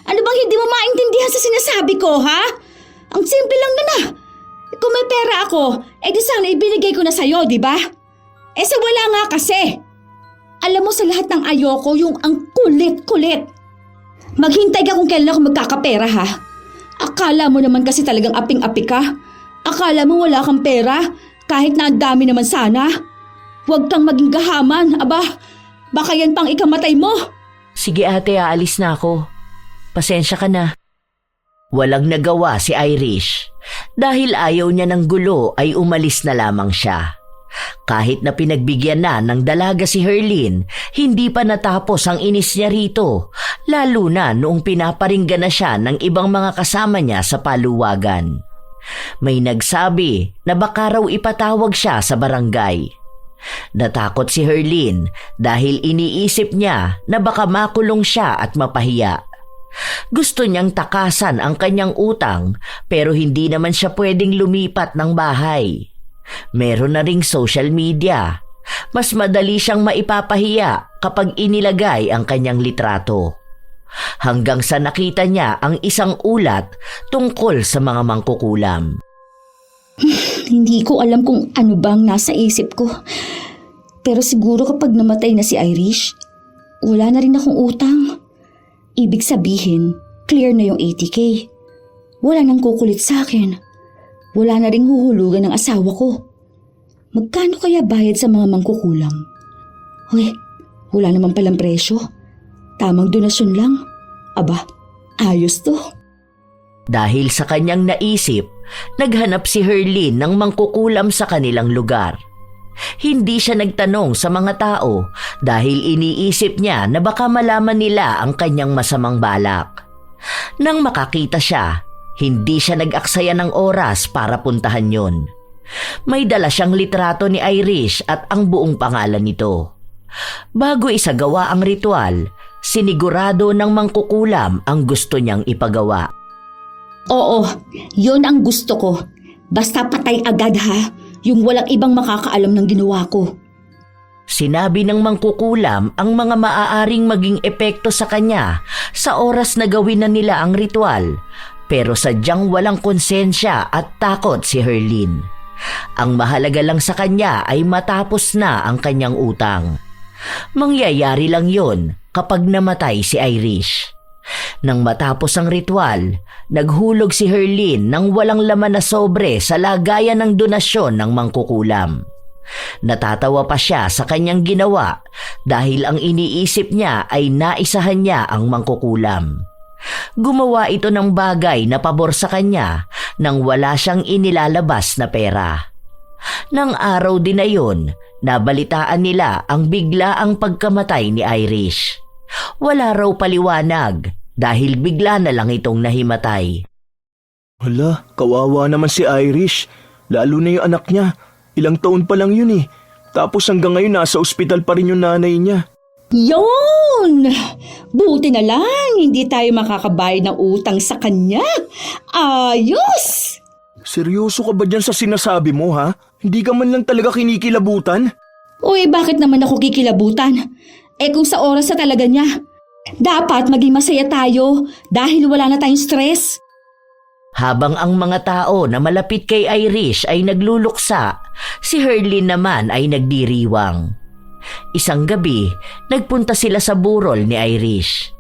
Ano bang hindi mo maintindihan sa sinasabi ko, ha? Ang simple lang na. Kung may pera ako, di sana ibinigay ko na sa'yo, di ba? Sa wala nga kasi. Alam mo, sa lahat ng ayoko, yung ang kulit-kulit. Maghintay ka kung kailan ako magkakapera, ha? Akala mo naman kasi talagang aping-api ka. Akala mo wala kang pera, kahit na ang dami naman sana. Huwag kang maging gahaman, aba. Baka yan pang ikamatay mo. Sige ate, aalis na ako. Pasensya ka na. Walang nagawa si Irish. Dahil ayaw niya ng gulo ay umalis na lamang siya. Kahit na pinagbigyan na ng dalaga si Herlin, hindi pa natapos ang inis niya rito, lalo na noong pinaparinggan na siya ng ibang mga kasama niya sa paluwagan. May nagsabi na baka raw ipatawag siya sa barangay. Natakot si Herlin dahil iniisip niya na baka makulong siya at mapahiya. Gusto niyang takasan ang kanyang utang pero hindi naman siya pwedeng lumipat ng bahay. Meron na ring social media. Mas madali siyang maipapahiya kapag inilagay ang kanyang litrato. Hanggang sa nakita niya ang isang ulat tungkol sa mga mangkukulam. Hindi ko alam kung ano bang nasa isip ko. Pero siguro kapag namatay na si Irish, wala na rin akong utang. Ibig sabihin, clear na yung 80K. Wala nang kukulit sa akin. Wala na ring huhulugan ng asawa ko. Magkano kaya bayad sa mga mangkukulam? Hoy, wala naman palang presyo. Tamang donasyon lang. Aba, ayos to. Dahil sa kanyang naisip, naghanap si Herlin ng mangkukulam sa kanilang lugar. Hindi siya nagtanong sa mga tao dahil iniisip niya na baka malaman nila ang kanyang masamang balak. Nang makakita siya, hindi siya nag-aksaya ng oras para puntahan yon. May dala siyang litrato ni Irish at ang buong pangalan nito. Bago isagawa ang ritual, sinigurado ng mangkukulam ang gusto niyang ipagawa. Oo, yon ang gusto ko. Basta patay agad ha, yung walang ibang makakaalam ng ginawa ko. Sinabi ng mangkukulam ang mga maaaring maging epekto sa kanya sa oras na gawin na nila ang ritual, pero sadyang walang konsensya at takot si Herlin. Ang mahalaga lang sa kanya ay matapos na ang kanyang utang. Mangyayari lang yon kapag namatay si Irish. Nang matapos ang ritual, naghulog si Herlin ng walang laman na sobre sa lagayan ng donasyon ng mangkukulam. Natatawa pa siya sa kanyang ginawa dahil ang iniisip niya ay naisahan niya ang mangkukulam. Gumawa ito ng bagay na pabor sa kanya nang wala siyang inilalabas na pera. Nang araw din na yun, nabalitaan nila ang biglaang pagkamatay ni Irish. Wala raw paliwanag dahil bigla na lang itong nahimatay. Hala, kawawa naman si Irish. Lalo na yung anak niya. Ilang taon pa lang yun eh. Tapos hanggang ngayon nasa ospital pa rin yung nanay niya. Yon! Buti na lang, hindi tayo makakabayad ng utang sa kanya. Ayos! Seryoso ka ba dyan sa sinasabi mo ha? Hindi ka man lang talaga kinikilabutan? Uy, bakit naman ako kikilabutan? Kung sa oras na talaga niya, dapat maging masaya tayo dahil wala na tayong stress. Habang ang mga tao na malapit kay Irish ay nagluluksa, si Herlin naman ay nagdiriwang. Isang gabi, nagpunta sila sa burol ni Irish.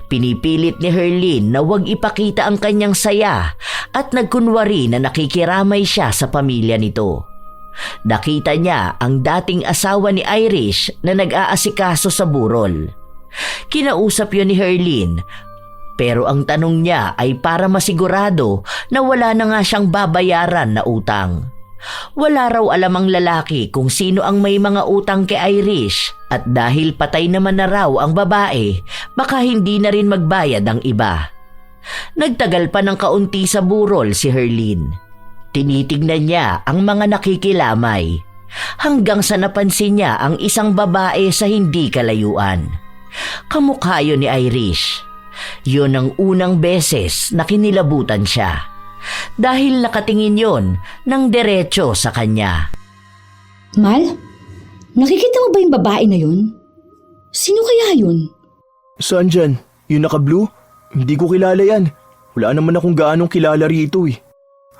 Pinipilit ni Herlin na huwag ipakita ang kanyang saya at nagkunwari na nakikiramay siya sa pamilya nito. Nakita niya ang dating asawa ni Irish na nag-aasikaso sa burol. Kinausap yun ni Herlin, pero ang tanong niya ay para masigurado na wala na nga siyang babayaran na utang. Wala raw alam ang lalaki kung sino ang may mga utang kay Irish at dahil patay naman na raw ang babae, baka hindi na rin magbayad ang iba. Nagtagal pa ng kaunti sa burol si Herlin. Tinitignan niya ang mga nakikilamay hanggang sa napansin niya ang isang babae sa hindi kalayuan. Kamukha yun ni Irish. Yun ang unang beses na kinilabutan siya. Dahil nakatingin yon ng diretso sa kanya. Mal, nakikita mo ba yung babae na yun? Sino kaya yun? Saan dyan? Yung naka-blue? Hindi ko kilala yan. Wala naman akong gaanong kilala rito eh.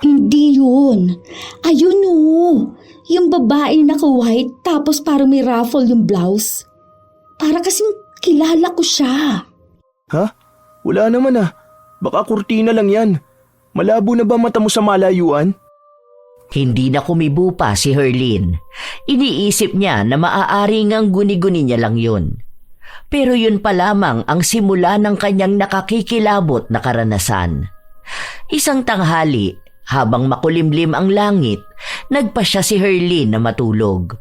Hindi yun. Ayun o. Yung babae na naka-white tapos parang may ruffle yung blouse. Para kasing kilala ko siya. Ha? Wala naman ah. Baka kurtina lang yan. Malabo na ba mata mo sa malayuan? Hindi na kumibo pa si Herlin. Iniisip niya na maaari ngang guni-guni niya lang yun. Pero yun pa lamang ang simula ng kanyang nakakikilabot na karanasan. Isang tanghali, habang makulimlim ang langit, nagpasya si Herlin na matulog.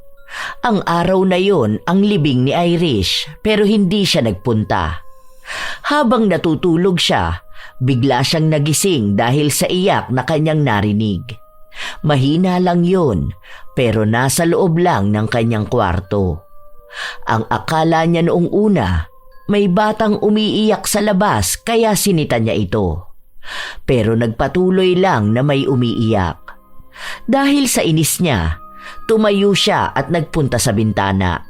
Ang araw na yon ang libing ni Irish pero hindi siya nagpunta. Habang natutulog siya, bigla siyang nagising dahil sa iyak na kanyang narinig. Mahina lang yun, pero nasa loob lang ng kanyang kwarto. Ang akala niya noong una, may batang umiiyak sa labas kaya sinita niya ito. Pero nagpatuloy lang na may umiiyak. Dahil sa inis niya, tumayo siya at nagpunta sa bintana.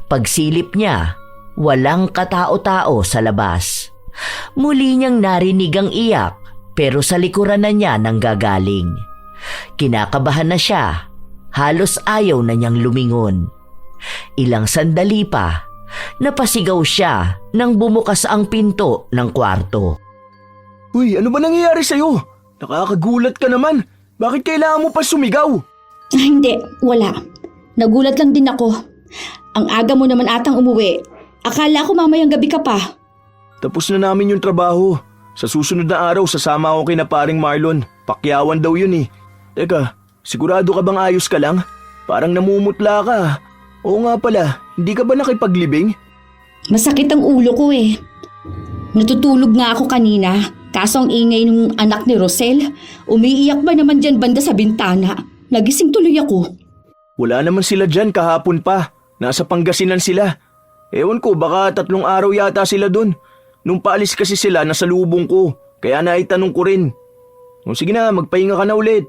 Pagsilip niya, walang katao-tao sa labas. Muli niyang narinig ang iyak pero sa likuran na niya nanggagaling. Kinakabahan na siya. Halos ayaw na niyang lumingon. Ilang sandali pa, napasigaw siya nang bumukas ang pinto ng kwarto. Uy, ano ba nangyayari sa'yo? Nakakagulat ka naman. Bakit kailangan mo pa sumigaw? Hindi, wala. Nagulat lang din ako. Ang aga mo naman atang umuwi. Akala ko mamayang gabi ka pa. Tapos na namin yung trabaho. Sa susunod na araw, sasama ako kay na paring Marlon. Pakyawan daw yun eh. Teka, sigurado ka bang ayos ka lang? Parang namumutla ka. Oo nga pala, hindi ka ba nakipaglibing? Masakit ang ulo ko eh. Natutulog nga ako kanina. Kaso ang ingay ng anak ni Rosel. Umiiyak ba naman dyan banda sa bintana? Nagising tuloy ako. Wala naman sila dyan kahapon pa. Nasa Pangasinan sila. Ewan ko, baka 3 araw yata sila dun. Nung paalis kasi sila, nasa lubong ko. Kaya naitanong ko rin. O sige na, magpahinga ka na ulit.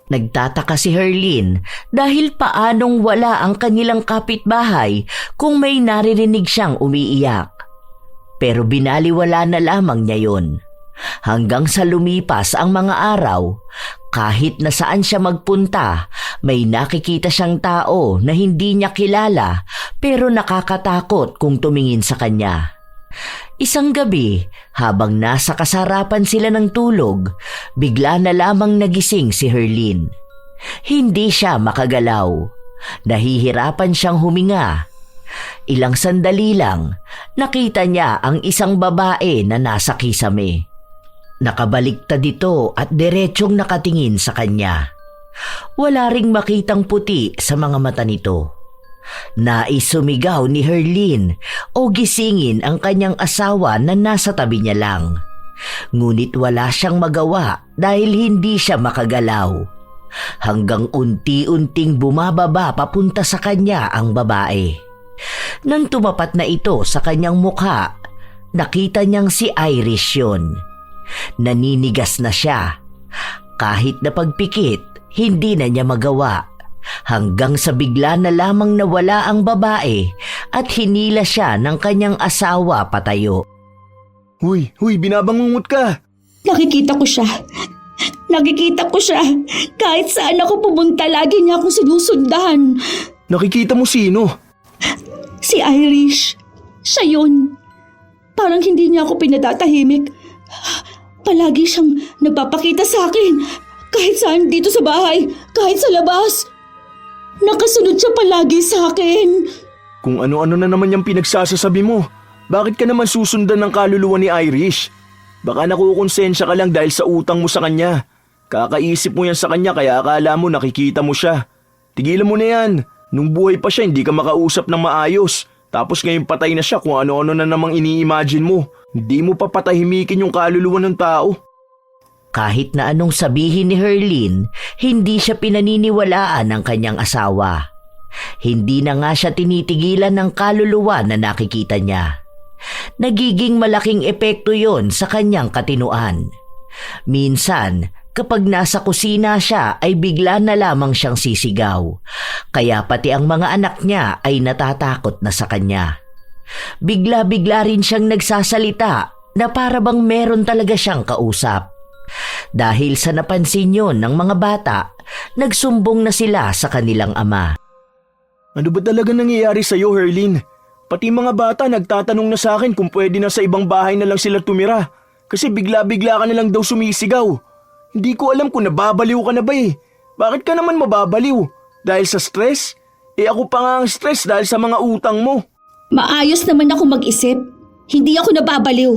Nagtataka si Herlin dahil paanong wala ang kanilang kapitbahay kung may naririnig siyang umiiyak. Pero binaliwala na lamang niya yon. Hanggang sa lumipas ang mga araw, kahit na saan siya magpunta, may nakikita siyang tao na hindi niya kilala pero nakakatakot kung tumingin sa kanya. Isang gabi, habang nasa kasarapan sila ng tulog, bigla na lamang nagising si Herlin. Hindi siya makagalaw. Nahihirapan siyang huminga. Ilang sandali lang, nakita niya ang isang babae na nasa kisame. Nakabaliktad ito at diretsyong nakatingin sa kanya. Wala ring makitang puti sa mga mata nito. Nais sumigaw ni Herlin o gisingin ang kanyang asawa na nasa tabi niya lang. Ngunit wala siyang magawa dahil hindi siya makagalaw. Hanggang unti-unting bumababa papunta sa kanya ang babae. Nang tumapat na ito sa kanyang mukha, nakita niyang si Irish yun. Naninigas na siya. Kahit na pagpikit, hindi na niya magawa. Hanggang sa bigla na lamang nawala ang babae at hinila siya ng kanyang asawa patayo. Huy, binabangungot ka. Nakikita ko siya. Nakikita ko siya. Kahit saan ako pumunta, lagi niya akong sinusundan. Nakikita mo sino? Si Irish. Siya yun. Parang hindi niya ako pinatatahimik. Palagi siyang nagpapakita sa akin. Kahit saan dito sa bahay, kahit sa labas. Nakasunod siya palagi sa akin. Kung ano-ano na naman yung pinagsasasabi mo. Bakit ka naman susundan ng kaluluwa ni Irish? Baka nakukonsensya ka lang dahil sa utang mo sa kanya. Kakaisip mo yan sa kanya kaya akala mo nakikita mo siya. Tigilan mo na yan. Nung buhay pa siya hindi ka makausap ng maayos. Tapos ngayon patay na siya kung ano-ano na namang ini-imagine mo. Hindi mo pa patahimikin yung kaluluwa ng tao. Kahit na anong sabihin ni Herlin, hindi siya pinaniniwalaan ng kanyang asawa. Hindi na nga siya tinitigilan ng kaluluwa na nakikita niya. Nagiging malaking epekto yon sa kanyang katinuan. Minsan, kapag nasa kusina siya ay bigla na lamang siyang sisigaw. Kaya pati ang mga anak niya ay natatakot na sa kanya. Bigla-bigla rin siyang nagsasalita na para bang meron talaga siyang kausap. Dahil sa napansin yon ng mga bata, nagsumbong na sila sa kanilang ama. Ano ba talaga nangyayari sa'yo, Herlin? Pati mga bata nagtatanong na sa akin kung pwede na sa ibang bahay na lang sila tumira. Kasi bigla-bigla ka na lang daw sumisigaw. Hindi ko alam kung nababaliw ka na ba eh. Bakit ka naman mababaliw? Dahil sa stress? Ako pa nga ang stress dahil sa mga utang mo. Maayos naman ako mag-isip. Hindi ako nababaliw.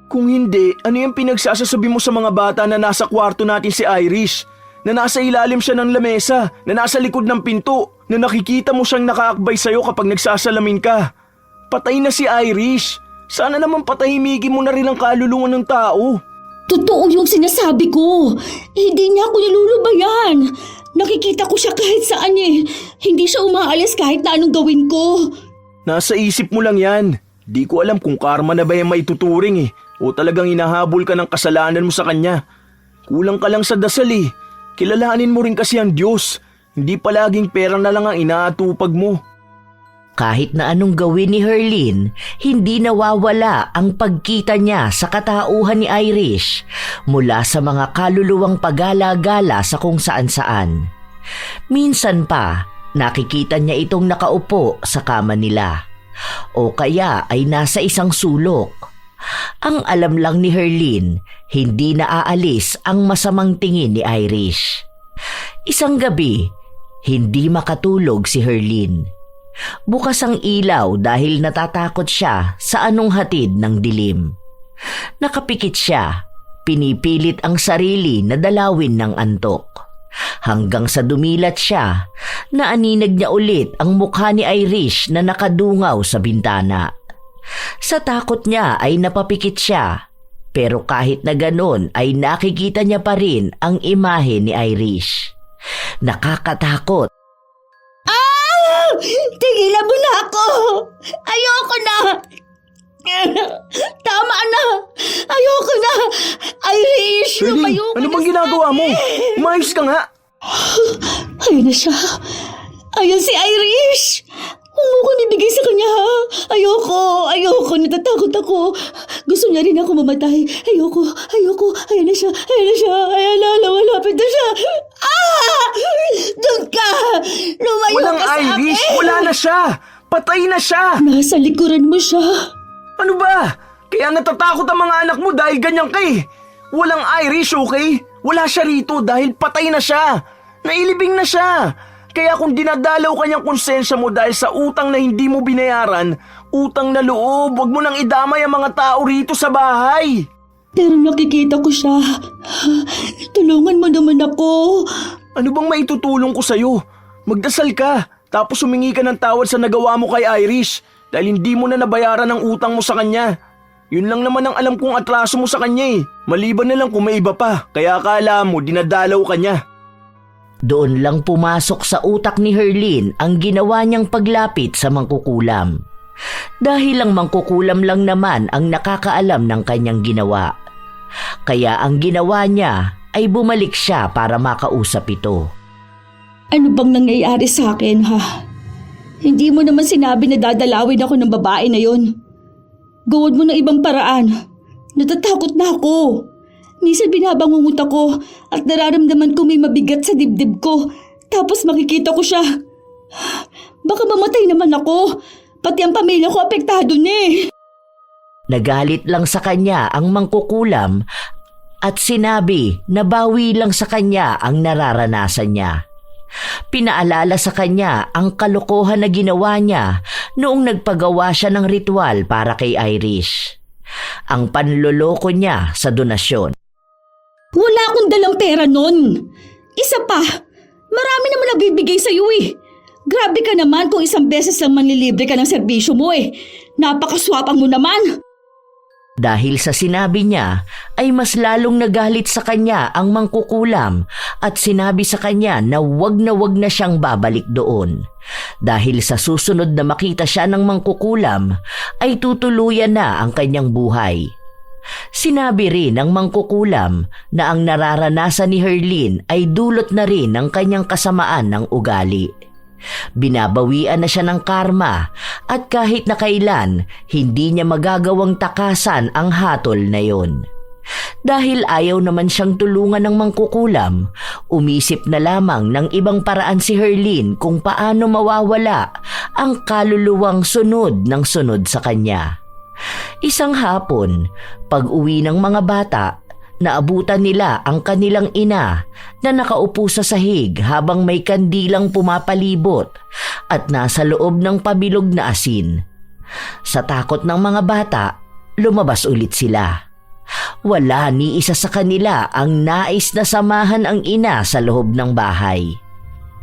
Kung hindi, ano yung pinagsasasabi mo sa mga bata na nasa kwarto natin si Irish? Na nasa ilalim siya ng lamesa, na nasa likod ng pinto, na nakikita mo siyang nakaakbay sa'yo kapag nagsasalamin ka. Patay na si Irish. Sana naman patahimikin mo na rin ang kaluluwa ng tao. Totoo yung sinasabi ko. Hindi niya ako nilulubayan. Nakikita ko siya kahit saan eh. Hindi siya umaalis kahit na anong gawin ko. Nasa isip mo lang yan. Di ko alam kung karma na ba yung maituturing eh. O talagang hinahabol ka ng kasalanan mo sa kanya. Kulang ka lang sa dasal eh. Kilalanin mo rin kasi ang Diyos. Hindi palaging pera na lang ang inaatupag mo. Kahit na anong gawin ni Herlin, hindi nawawala ang pagkita niya sa katauhan ni Irish mula sa mga kaluluwang pagala-gala sa kung saan-saan. Minsan pa, nakikita niya itong nakaupo sa kama nila o kaya ay nasa isang sulok. Ang alam lang ni Herlin, hindi naaalis ang masamang tingin ni Irish. Isang gabi, hindi makatulog si Herlin. Bukas ang ilaw dahil natatakot siya sa anong hatid ng dilim. Nakapikit siya, pinipilit ang sarili na dalawin ng antok. Hanggang sa dumilat siya, naaninag niya ulit ang mukha ni Irish na nakadungaw sa bintana. Sa takot niya ay napapikit siya, pero kahit na ganon ay nakikita niya pa rin ang imahe ni Irish. Nakakatakot. Tigilan mo na ako! Ayoko na! Tama na! Ayoko na! Irish, Herlin, lumayo ka ano na bang sa ginagawa mo? akin. Umayos ka nga! Ayun na siya. Ayun si Irish! Huwag mo ko nibigay sa kanya ha! Ayoko, natatakot ako. Gusto niya rin ako mamatay. Ayoko. Ayan na siya. Ayan na, lumalapit na siya. Doon ka! Lumayo Walang ka sa Irish! akin! Wala na siya! Patay na siya! Nasa likuran mo siya. Ano ba? Kaya natatakot ang mga anak mo dahil ganyan ka eh. Walang Irish, okay? Wala siya rito dahil patay na siya. Nailibing na siya. Kaya kung dinadalaw kanyang konsensya mo dahil sa utang na hindi mo binayaran, utang na loob, wag mo nang idamay ang mga tao rito sa bahay. Pero nakikita ko siya. Tulungan mo naman ako. Ano bang maitutulong ko sa'yo? Magdasal ka, tapos humingi ka ng tawad sa nagawa mo kay Irish dahil hindi mo na nabayaran ang utang mo sa kanya. Yun lang naman ang alam kong atraso mo sa kanya eh. Maliban na lang kung may iba pa, kaya akala mo dinadalaw ka niya. Doon lang pumasok sa utak ni Herlin ang ginawa niyang paglapit sa mangkukulam. Dahil ang mangkukulam lang naman ang nakakaalam ng kanyang ginawa. Kaya ang ginawa niya ay bumalik siya para makausap ito. Ano bang nangyayari sa akin ha? Hindi mo naman sinabi na dadalawin ako ng babae na yon. Gawad mo ng ibang paraan. Natatakot na ako. Minsan binabangungot ako at nararamdaman ko may mabigat sa dibdib ko. Tapos makikita ko siya. Baka mamatay naman ako. Pati ang pamilya ko apektado na eh. Nagalit lang sa kanya ang mangkukulam at sinabi na bawi lang sa kanya ang nararanasan niya. Pinaalala sa kanya ang kalokohan na ginawa niya noong nagpagawa siya ng ritual para kay Irish. Ang panloloko niya sa donasyon. Wala akong dalang pera nun. Isa pa, marami naman nagbibigay sa'yo eh. Grabe ka naman kung isang beses lang manlilibre ka ng serbisyo mo eh. Napakaswapang mo naman. Dahil sa sinabi niya ay mas lalong nagalit sa kanya ang mangkukulam at sinabi sa kanya na wag na siyang babalik doon. Dahil sa susunod na makita siya ng mangkukulam ay tutuluyan na ang kanyang buhay. Sinabi rin ng mangkukulam na ang nararanasan ni Herlin ay dulot na rin ng kanyang kasamaan ng ugali. Binabawian na siya ng karma at kahit na kailan, hindi niya magagawang takasan ang hatol na yon. Dahil ayaw naman siyang tulungan ng mangkukulam, umisip na lamang ng ibang paraan si Herlin kung paano mawawala ang kaluluwang sunod ng sunod sa kanya. Isang hapon, pag-uwi ng mga bata, naabutan nila ang kanilang ina na nakaupo sa sahig habang may kandilang pumapalibot at nasa loob ng pabilog na asin. Sa takot ng mga bata, lumabas ulit sila. Wala ni isa sa kanila ang nais na samahan ang ina sa loob ng bahay.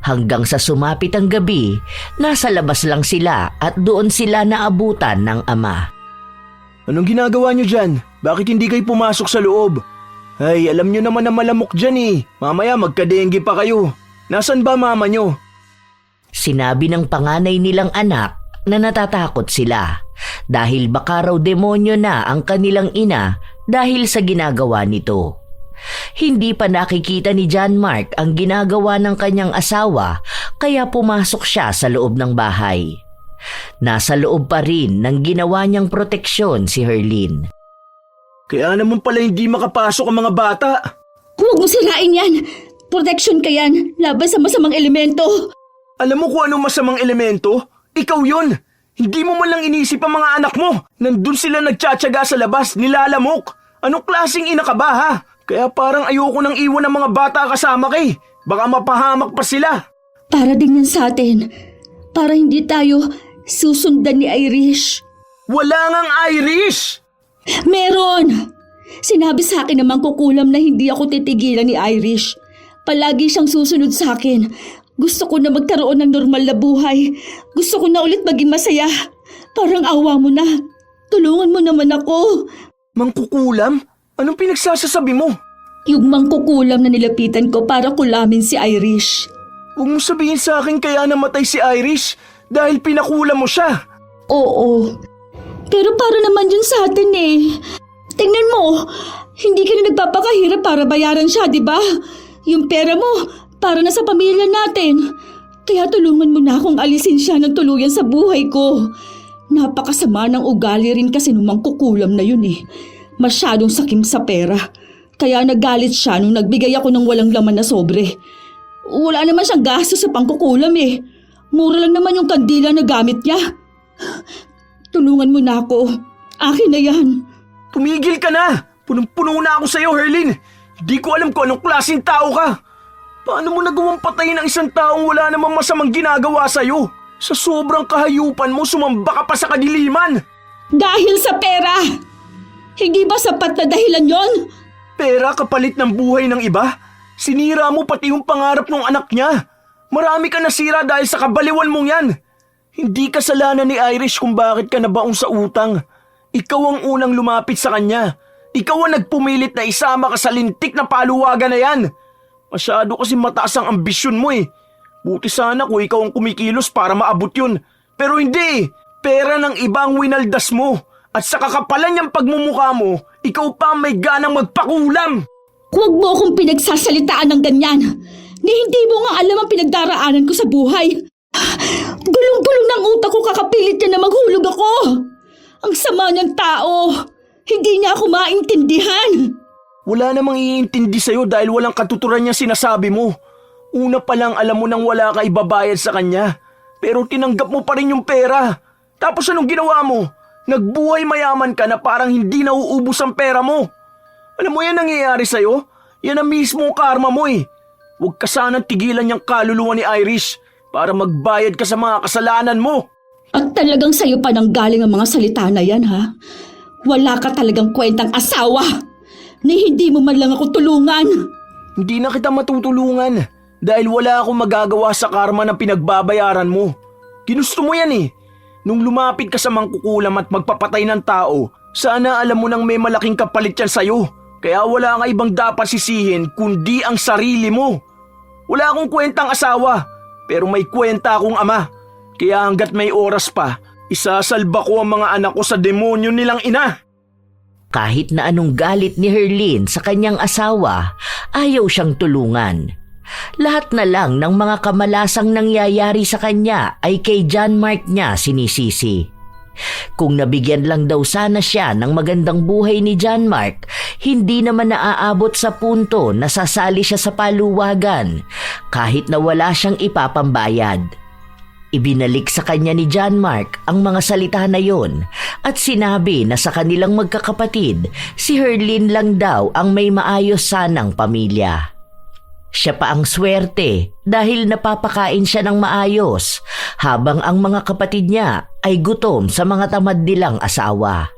Hanggang sa sumapit ang gabi, nasa labas lang sila at doon sila naabutan ng ama. Anong ginagawa niyo dyan? Bakit hindi kayo pumasok sa loob? Ay, alam niyo naman na malamok dyan eh. Mamaya magkadengge pa kayo. Nasaan ba mama niyo? Sinabi ng panganay nilang anak na natatakot sila dahil baka raw demonyo na ang kanilang ina dahil sa ginagawa nito. Hindi pa nakikita ni John Mark ang ginagawa ng kanyang asawa kaya pumasok siya sa loob ng bahay. Nasa loob pa rin ng ginawa niyang proteksyon si Herlin. Kaya naman pala hindi makapasok ang mga bata. Huwag mo sirain yan. Protection ka yan laban sa masamang elemento. Alam mo kung anong masamang elemento? Ikaw yun. Hindi mo man lang inisip ang mga anak mo. Nandun sila nagtsatsaga sa labas, nilalamok. Anong klaseng ina ka ba ha? Kaya parang ayoko nang iwan ng mga bata kasama kay. Baka mapahamak pa sila. Para din yan sa atin. Para hindi tayo susundan ni Irish. Wala ngang Irish! Meron! Sinabi sa akin ng mangkukulam na hindi ako titigilan ni Irish. Palagi siyang susunod sa akin. Gusto ko na magkaroon ng normal na buhay. Gusto ko na ulit maging masaya. Parang awa mo na. Tulungan mo naman ako. Mangkukulam? Anong pinagsasasabi mo? Yung mangkukulam na nilapitan ko para kulamin si Irish. Huwag mo sabihin sa akin kaya namatay si Irish dahil pinakulam mo siya. Oo. Pero para naman yun sa atin eh. Tingnan mo, hindi ka na nagpapakahirap para bayaran siya, di ba? Yung pera mo, para na sa pamilya natin. Kaya tulungan mo na akong alisin siya ng tuluyan sa buhay ko. Napakasama ng ugali rin kasi nung mangkukulam na yun eh. Masyadong sakim sa pera. Kaya nagalit siya nung nagbigay ako ng walang laman na sobre. Wala naman siyang gasto sa pangkukulam eh. Mura lang naman yung kandila na gamit niya. Tulungan mo na ako. Akin na yan. Tumigil ka na! Punong-puno na ako sa'yo, Herlin. Hindi ko alam kung anong klaseng tao ka. Paano mo nagawang patayin ng isang taong wala namang masamang ginagawa sa'yo? Sa sobrang kahayupan mo, sumamba ka pa sa kadiliman. Dahil sa pera! Hindi ba sapat na dahilan yon? Pera kapalit ng buhay ng iba? Sinira mo pati yung pangarap ng anak niya. Marami ka nasira dahil sa kabaliwan mong yan. Hindi kasalanan ni Irish kung bakit ka nabaong sa utang. Ikaw ang unang lumapit sa kanya. Ikaw ang nagpumilit na isama ka sa lintik na paluwagan na yan. Masyado kasi mataas ang ambisyon mo eh. Buti sana kung ikaw ang kumikilos para maabot yun. Pero hindi. Pera ng iba ang winaldas mo. At sa kakapalan niyang pagmumukha mo, ikaw pa ang may ganang magpakulam. Huwag mo akong pinagsasalitaan ng ganyan. Ni hindi mo nga alam ang pinagdaraanan ko sa buhay. Gulong-gulong ng utak ko kakapilit niya na maghulog ako. Ang sama niyang tao. Hindi niya ako maintindihan. Wala namang iintindi sa'yo dahil walang katuturan niya sinasabi mo. Una pa lang alam mo nang wala ka ibabayad sa kanya. Pero tinanggap mo pa rin yung pera. Tapos anong ginawa mo? Nagbuhay mayaman ka na parang hindi nauubos ang pera mo. Alam mo yan nangyayari sa'yo? Yan ang mismong karma mo eh. Huwag ka sanang tigilan yung kaluluwa ni Irish para magbayad ka sa mga kasalanan mo. At talagang sa'yo pa nang galing ang mga salita na yan, ha? Wala ka talagang kwentang asawa ni hindi mo man lang ako tulungan. Hindi na kita matutulungan dahil wala akong magagawa sa karma na pinagbabayaran mo. Ginusto mo yan eh. Nung lumapit ka sa mangkukulam at magpapatay ng tao, sana alam mo nang may malaking kapalit yan sa'yo. Kaya wala nga ibang dapat sisihin kundi ang sarili mo. Wala akong kwentang asawa, pero may kwenta akong ama. Kaya hanggat may oras pa, isasalba ko ang mga anak ko sa demonyo nilang ina. Kahit na anong galit ni Herlin sa kanyang asawa, ayaw siyang tulungan. Lahat na lang ng mga kamalasang nangyayari sa kanya ay kay John Mark niya sinisisi. Kung nabigyan lang daw sana siya ng magandang buhay ni John Mark, hindi naman naaabot sa punto na sasali siya sa paluwagan kahit na wala siyang ipapambayad. Ibinalik sa kanya ni John Mark ang mga salita na yon at sinabi na sa kanilang magkakapatid, si Herlin lang daw ang may maayos sanang pamilya. Siya pa ang swerte dahil napapakain siya ng maayos habang ang mga kapatid niya ay gutom sa mga tamad nilang asawa.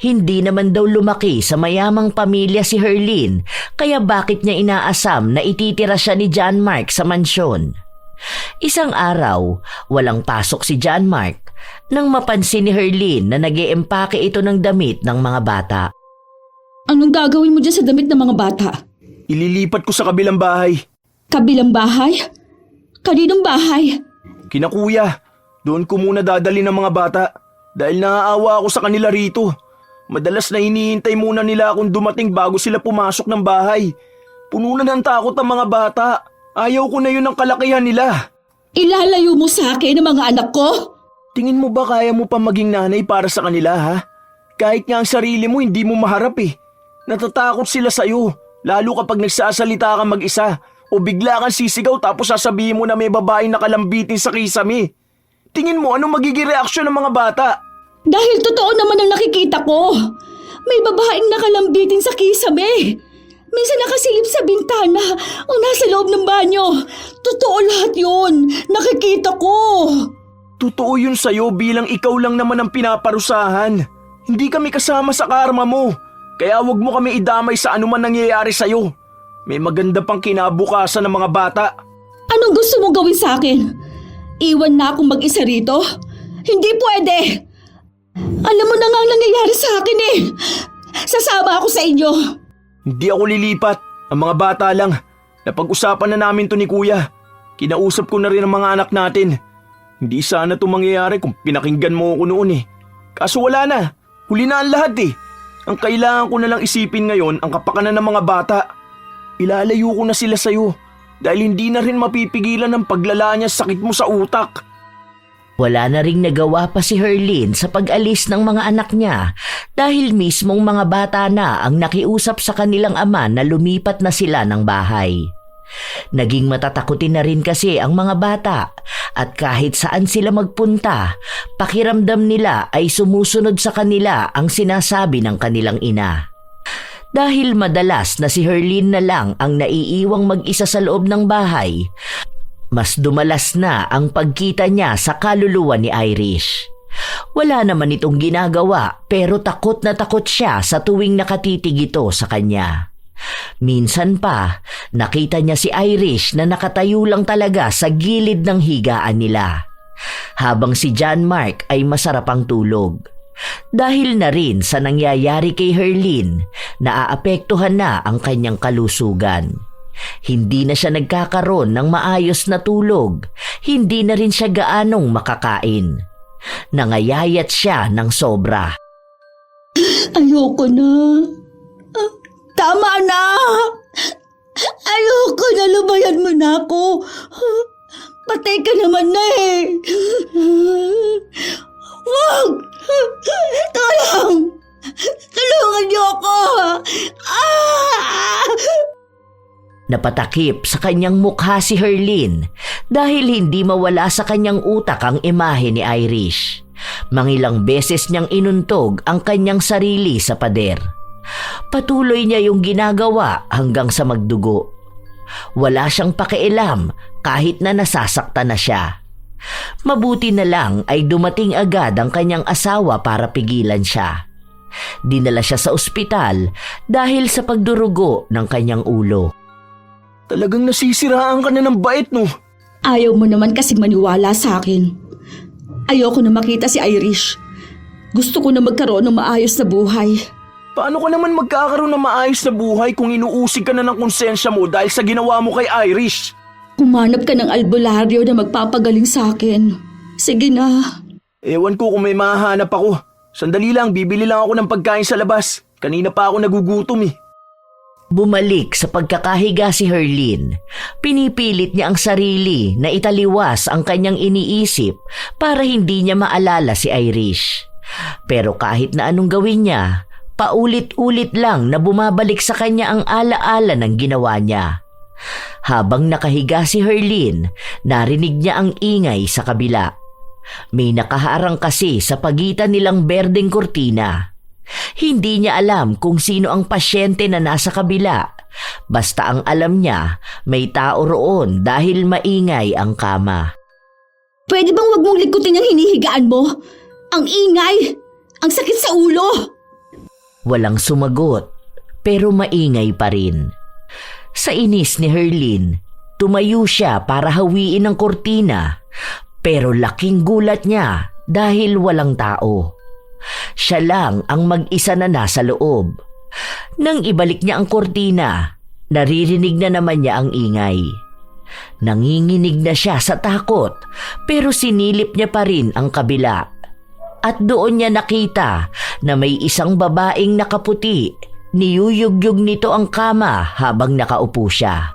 Hindi naman daw lumaki sa mayamang pamilya si Herlin kaya bakit niya inaasam na ititira siya ni John Mark sa mansyon. Isang araw, walang pasok si John Mark nang mapansin ni Herlin na nag-eempake ito ng damit ng mga bata. Anong gagawin mo dyan sa damit ng mga bata? Ililipat ko sa kabilang bahay. Kabilang bahay? Kaninong bahay? Kina kuya, doon ko muna dadali ng mga bata dahil naaawa ako sa kanila rito. Madalas na hinihintay muna nila akong dumating bago sila pumasok ng bahay. Puno na ng takot ang mga bata. Ayaw ko na yun ang kalakihan nila. Ilalayo mo sa akin ang mga anak ko? Tingin mo ba kaya mo pa maging nanay para sa kanila ha? Kahit nga ang sarili mo hindi mo maharap eh. Natatakot sila sa'yo. Lalo kapag nagsasalita ka mag-isa o bigla kang sisigaw tapos sasabihin mo na may babaeng nakalambitin sa kisame. Tingin mo anong magiging reaksyon ng mga bata? Dahil totoo naman ang nakikita ko. May babaeng nakalambitin sa kisame. Minsan nakasilip sa bintana o nasa loob ng banyo. Totoo lahat yun. Nakikita ko. Totoo yun sa'yo bilang ikaw lang naman ang pinaparusahan. Hindi kami kasama sa karma mo. Kaya wag mo kami idamay sa anuman nangyayari sa'yo. May maganda pang kinabukasan ng mga bata. Anong gusto mo gawin sa akin? Iwan na akong mag-isa rito? Hindi pwede. Alam mo na nga ang nangyayari sa akin eh. Sasama ako sa inyo. Hindi ako lilipat. Ang mga bata lang. Napag-usapan na namin to ni kuya. Kinausap ko na rin ang mga anak natin. Hindi sana ito mangyayari kung pinakinggan mo ako noon eh. Kaso wala na. Huli na ang lahat eh. Ang kailangan ko na lang isipin ngayon ang kapakanan ng mga bata. Ilalayo ko na sila sa'yo dahil hindi na rin mapipigilan ang paglala niya sa sakit mo sa utak. Wala na ring nagawa pa si Herlin sa pag-alis ng mga anak niya dahil mismong mga bata na ang nakiusap sa kanilang ama na lumipat na sila ng bahay. Naging matatakutin na rin kasi ang mga bata at kahit saan sila magpunta, pakiramdam nila ay sumusunod sa kanila ang sinasabi ng kanilang ina. Dahil madalas na si Herlin na lang ang naiiwang mag-isa sa loob ng bahay, mas dumalas na ang pagkita niya sa kaluluwa ni Irish. Wala naman itong ginagawa pero takot na takot siya sa tuwing nakatitig ito sa kanya. Minsan pa, nakita niya si Irish na nakatayo lang talaga sa gilid ng higaan nila, habang si John Mark ay masarap ang tulog. Dahil na rin sa nangyayari kay Herlin, naaapektuhan na ang kanyang kalusugan. Hindi na siya nagkakaroon ng maayos na tulog, hindi na rin siya gaanong makakain. Nangayayat siya ng sobra. Ayoko na. Tama na! Ayoko na, lubayan mo na ako. Patay ka naman na eh. Wag! Tulong! Tulungan niyo ako! Ah! Napatakip sa kanyang mukha si Herlin dahil hindi mawala sa kanyang utak ang imahe ni Irish. Mangilang beses niyang inuntog ang kanyang sarili sa pader. Patuloy niya yung ginagawa hanggang sa magdugo. Wala siyang pakialam kahit na nasasaktan na siya. Mabuti na lang ay dumating agad ang kanyang asawa para pigilan siya. Dinala siya sa ospital dahil sa pagdurugo ng kanyang ulo. Talagang nasisiraan ka na ng bait, no? Ayaw mo naman kasi maniwala sa akin. Ayoko na makita si Irish. Gusto ko na magkaroon ng maayos na buhay. Paano ka naman magkakaroon ng maayos na buhay kung inuusig ka na ng konsensya mo dahil sa ginawa mo kay Irish? Kumanap ka ng albularyo na magpapagaling sa akin. Sige na. Ewan ko kung may mahahanap ako. Sandali lang, bibili lang ako ng pagkain sa labas. Kanina pa ako nagugutom eh. Bumalik sa pagkakahiga si Herlin. Pinipilit niya ang sarili na italiwas ang kanyang iniisip para hindi niya maalala si Irish. Pero kahit na anong gawin niya, paulit-ulit lang na bumabalik sa kanya ang alaala ng ginawa niya. Habang nakahiga si Herlin, narinig niya ang ingay sa kabila. May nakaharang kasi sa pagitan nilang berdeng kurtina. Hindi niya alam kung sino ang pasyente na nasa kabila. Basta ang alam niya, may tao roon dahil maingay ang kama. Pwede bang wag mong likutin ang hinihigaan mo? Ang ingay! Ang sakit sa ulo! Walang sumagot, pero maingay pa rin. Sa inis ni Herlin, tumayo siya para hawiin ang kurtina, pero laking gulat niya dahil walang tao. Siya lang ang mag-isa na nasa loob. Nang ibalik niya ang kurtina, naririnig na naman niya ang ingay. Nanginginig na siya sa takot, pero sinilip niya pa rin ang kabila. At doon niya nakita na may isang babaeng nakaputi. Niyuyugyug nito ang kama habang nakaupo siya.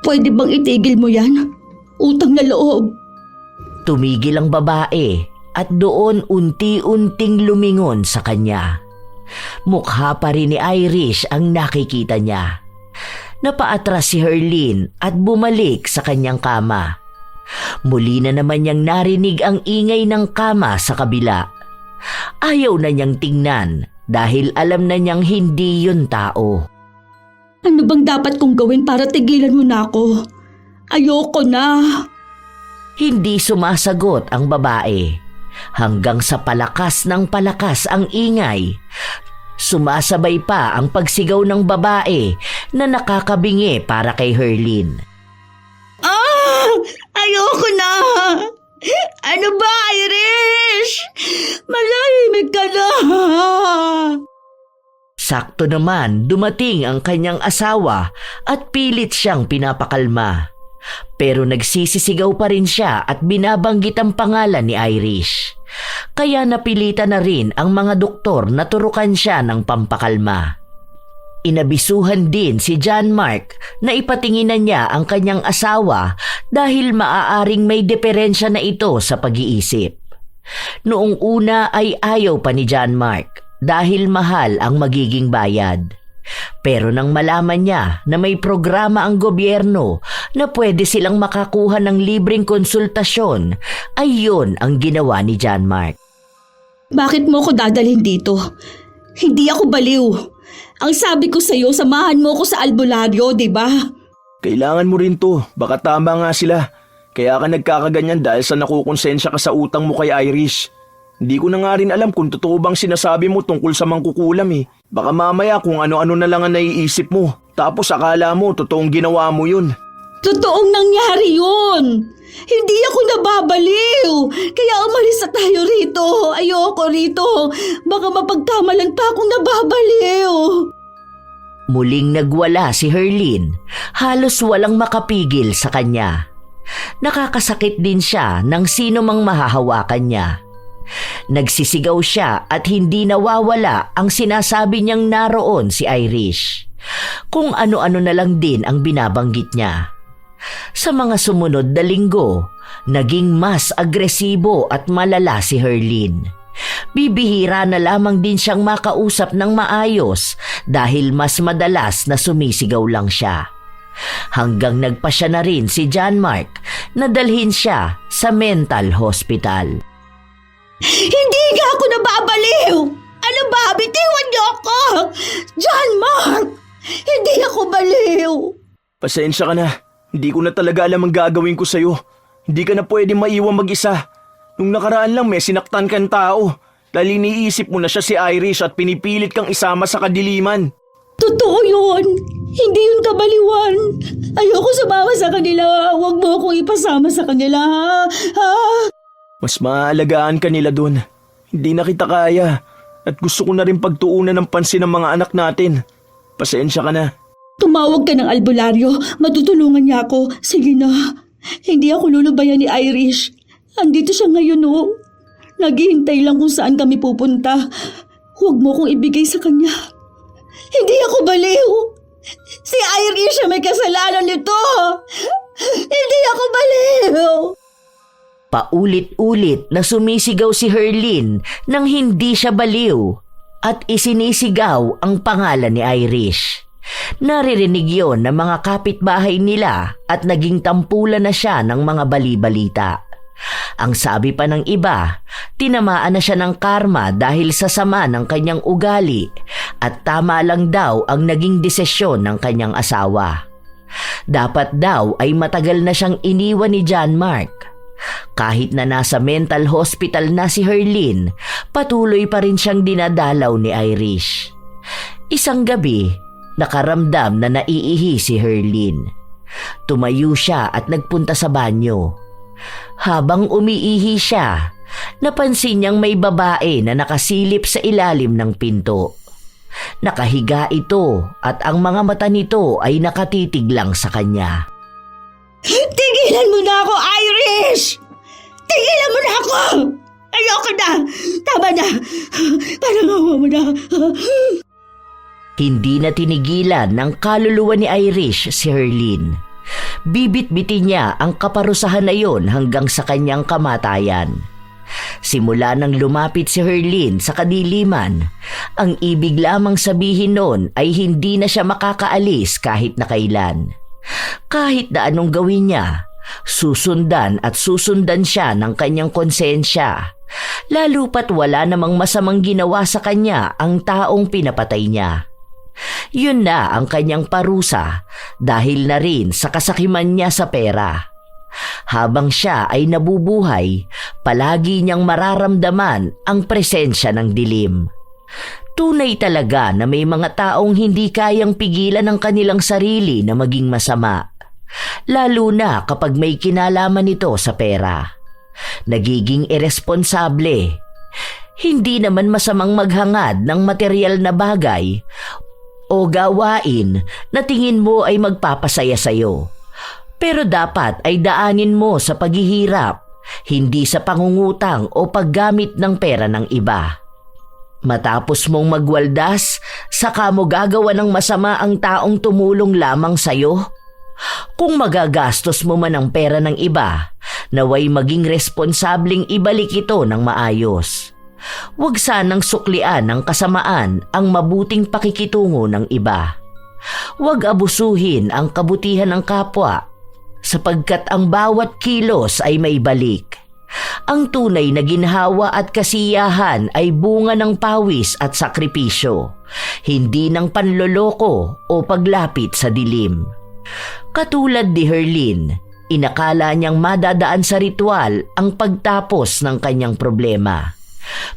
Pwede bang itigil mo yan? Utang na loob. Tumigil ang babae at doon unti-unting lumingon sa kanya. Mukha pa rin ni Irish ang nakikita niya. Napaatras si Herlin at bumalik sa kanyang kama. Muli na naman niyang narinig ang ingay ng kama sa kabila. Ayaw na niyang tingnan dahil alam na niyang hindi yun tao. Ano bang dapat kong gawin para tigilan mo na ako? Ayoko na. Hindi sumasagot ang babae. Hanggang sa palakas ng palakas ang ingay. Sumasabay pa ang pagsigaw ng babae na nakakabingi para kay Herlin. Ayoko na! Ano ba, Irish? Malahimik ka na! Sakto naman dumating ang kanyang asawa at pilit siyang pinapakalma. Pero nagsisisigaw pa rin siya at binabanggit ang pangalan ni Irish. Kaya napilitan na rin ang mga doktor na turukan siya ng pampakalma. Inabisuhan din si John Mark na ipatinginan niya ang kanyang asawa dahil maaaring may diferensya na ito sa pag-iisip. Noong una ay ayaw pa ni John Mark dahil mahal ang magiging bayad. Pero nang malaman niya na may programa ang gobyerno na pwede silang makakuha ng libreng konsultasyon, ay yun ang ginawa ni John Mark. Bakit mo ako dadalhin dito? Hindi ako baliw. Ang sabi ko sa'yo, samahan mo ako sa albularyo, di ba? Kailangan mo rin to. Baka tama nga sila. Kaya ka nagkakaganyan dahil sa nakukonsensya ka sa utang mo kay Irish. Hindi ko na nga rin alam kung totoo bang sinasabi mo tungkol sa mangkukulam eh. Baka mamaya kung ano-ano na lang ang naiisip mo. Tapos akala mo totoong ginawa mo yun. Totoong nangyari yun! Hindi ako nababaliw! Kaya umalis na tayo rito! Ayoko rito! Baka mapagkamalan pa akong nababaliw! Muling nagwala si Herlin. Halos walang makapigil sa kanya. Nakakasakit din siya ng sino mang mahahawakan niya. Nagsisigaw siya at hindi nawawala ang sinasabi niyang naroon si Irish. Kung ano-ano na lang din ang binabanggit niya. Sa mga sumunod na linggo, naging mas agresibo at malala si Herlin. Bibihira na lamang din siyang makausap ng maayos dahil mas madalas na sumisigaw lang siya. Hanggang nagpasya na rin si John Mark na dalhin siya sa mental hospital. Hindi nga ako nababaliw! Ano ba? Bitiwan niyo ako! John Mark! Hindi ako baliw! Pasensya ka na. Hindi ko na talaga alam ang gagawin ko sa'yo. Hindi ka na pwede maiwan mag-isa. Nung nakaraan lang may sinaktan kang tao. Dahil iniisip mo na siya si Irish at pinipilit kang isama sa kadiliman. Totoo yun! Hindi yun kabaliwan! Ayoko sumama sa kanila. Huwag mo akong ipasama sa kanila, ha? Mas maaalagaan ka nila dun. Hindi na kita kaya. At gusto ko na rin pagtuunan ng pansin ng mga anak natin. Pasensya ka na. Tumawag ka ng albularyo. Matutulungan niya ako. Sige na. Hindi ako lulubayan ni Irish. Andito siya ngayon, oh. Naghihintay lang kung saan kami pupunta. Huwag mo kong ibigay sa kanya. Hindi ako baliw. Si Irish ang may kasalanan nito. Hindi ako baliw. Paulit-ulit na sumisigaw si Herlin nang hindi siya baliw at isinisigaw ang pangalan ni Irish. Naririnig yon ng mga kapitbahay nila at naging tampulan na siya ng mga bali-balita. Ang sabi pa ng iba, tinamaan na siya ng karma dahil sa sama ng kanyang ugali at tama lang daw ang naging desisyon ng kanyang asawa. Dapat daw ay matagal na siyang iniwan ni John Mark. Kahit na nasa mental hospital na si Herlin, patuloy pa rin siyang dinadalaw ni Irish. Isang gabi, nakaramdam na naiihi si Herlin. Tumayo siya at nagpunta sa banyo. Habang umiihi siya, napansin niyang may babae na nakasilip sa ilalim ng pinto. Nakahiga ito at ang mga mata nito ay nakatitig lang sa kanya. Tigilan mo na ako, Irish! Tigilan mo na ako! Ayoko na! Tama na! Parang awa mo na! Hindi na tinigilan ng kaluluwa ni Irish si Herlin. Bibit-bitin niya ang kaparusahan na yon hanggang sa kanyang kamatayan. Simula nang lumapit si Herlin sa kadiliman, ang ibig lamang sabihin noon ay hindi na siya makakaalis kahit na kailan. Kahit na anong gawin niya, susundan at susundan siya ng kanyang konsensya, lalo pat wala namang masamang ginawa sa kanya ang taong pinapatay niya. Yun na ang kanyang parusa dahil na rin sa kasakiman niya sa pera. Habang siya ay nabubuhay, palagi niyang mararamdaman ang presensya ng dilim. Tunay talaga na may mga taong hindi kayang pigilan ang kanilang sarili na maging masama, lalo na kapag may kinalaman ito sa pera. Nagiging iresponsable. Hindi naman masamang maghangad ng material na bagay o gawain na tingin mo ay magpapasaya sa'yo. Pero dapat ay daanin mo sa paghihirap, hindi sa pangungutang o paggamit ng pera ng iba. Matapos mong magwaldas, saka mo gagawa ng masama ang taong tumulong lamang sa'yo? Kung magagastos mo man ang pera ng iba, naway maging responsabling ibalik ito ng maayos. Huwag sanang suklian ng kasamaan ang mabuting pakikitungo ng iba. Huwag abusuhin ang kabutihan ng kapwa, sapagkat ang bawat kilos ay may balik. Ang tunay na ginhawa at kasiyahan ay bunga ng pawis at sakripisyo, hindi ng panloloko o paglapit sa dilim. Katulad ni Herlin, inakala niyang madadaan sa ritual ang pagtapos ng kanyang problema.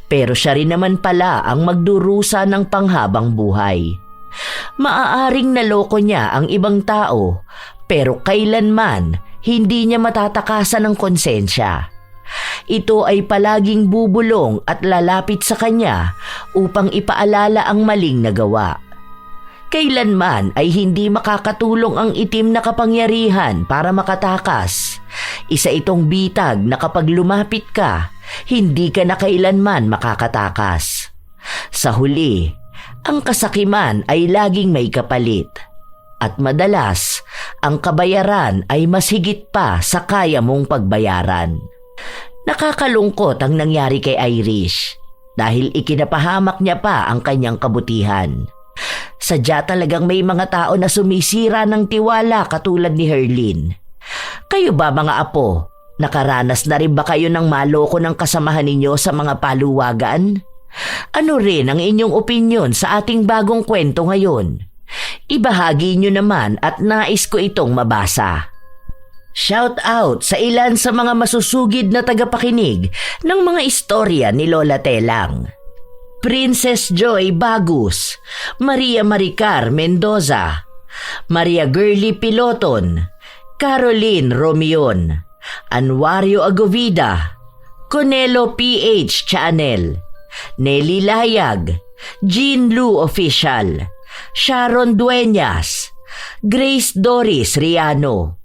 Pero siya rin naman pala ang magdurusa ng panghabang buhay. Maaaring naloko niya ang ibang tao, pero kailanman hindi niya matatakasan ng konsensya. Ito ay palaging bubulong at lalapit sa kanya upang ipaalala ang maling nagawa. Kailanman ay hindi makakatulong ang itim na kapangyarihan para makatakas. Isa itong bitag na kapag lumapit ka, hindi ka na kailanman makakatakas. Sa huli, ang kasakiman ay laging may kapalit. At madalas, ang kabayaran ay mas higit pa sa kaya mong pagbayaran. Nakakalungkot ang nangyari kay Irish dahil ikinapahamak niya pa ang kanyang kabutihan. Sadya talagang may mga tao na sumisira ng tiwala katulad ni Herlin. Kayo ba mga apo, Nakaranas na rin ba kayo ng maloko ng kasamahan ninyo sa mga paluwagan? Ano rin ang inyong opinyon sa ating bagong kwento ngayon? Ibahagi nyo naman at nais ko itong mabasa. Shout out sa ilan sa mga masusugid na tagapakinig ng mga istorya ni Lola Telang. Princess Joy Bagus, Maria Maricar Mendoza, Maria Girly Piloton, Caroline Romion, Anwario Agovida, Conelo PH Channel, Nelly Layag, Jean Lu Official, Sharon Dueñas, Grace Doris Riano,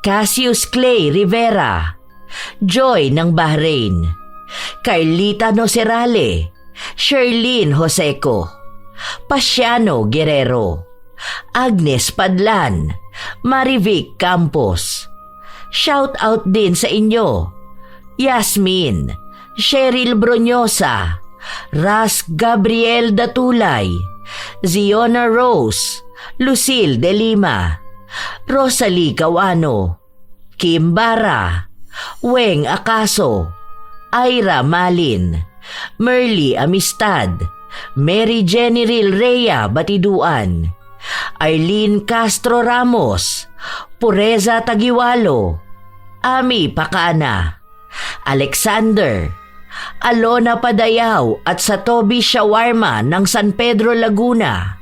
Cassius Clay Rivera, Joy ng Bahrain, Carlita Nocerale, Sherlyn Joseco, Pasiano Guerrero, Agnes Padlan, Marivic Campos. Shout out din sa inyo, Yasmin, Cheryl Bronyosa, Ras Gabriel Datulay, Ziona Rose, Lucille De Lima, Rosalie Cawano, Kim Bara, Weng Acaso, Ira Malin, Merly Amistad, Mary Jenny Rhea Batiduan, Arlene Castro Ramos, Pureza Tagiwalo, Ami Pakana, Alexander, Alona Padayaw at Satobi Shawarma ng San Pedro Laguna,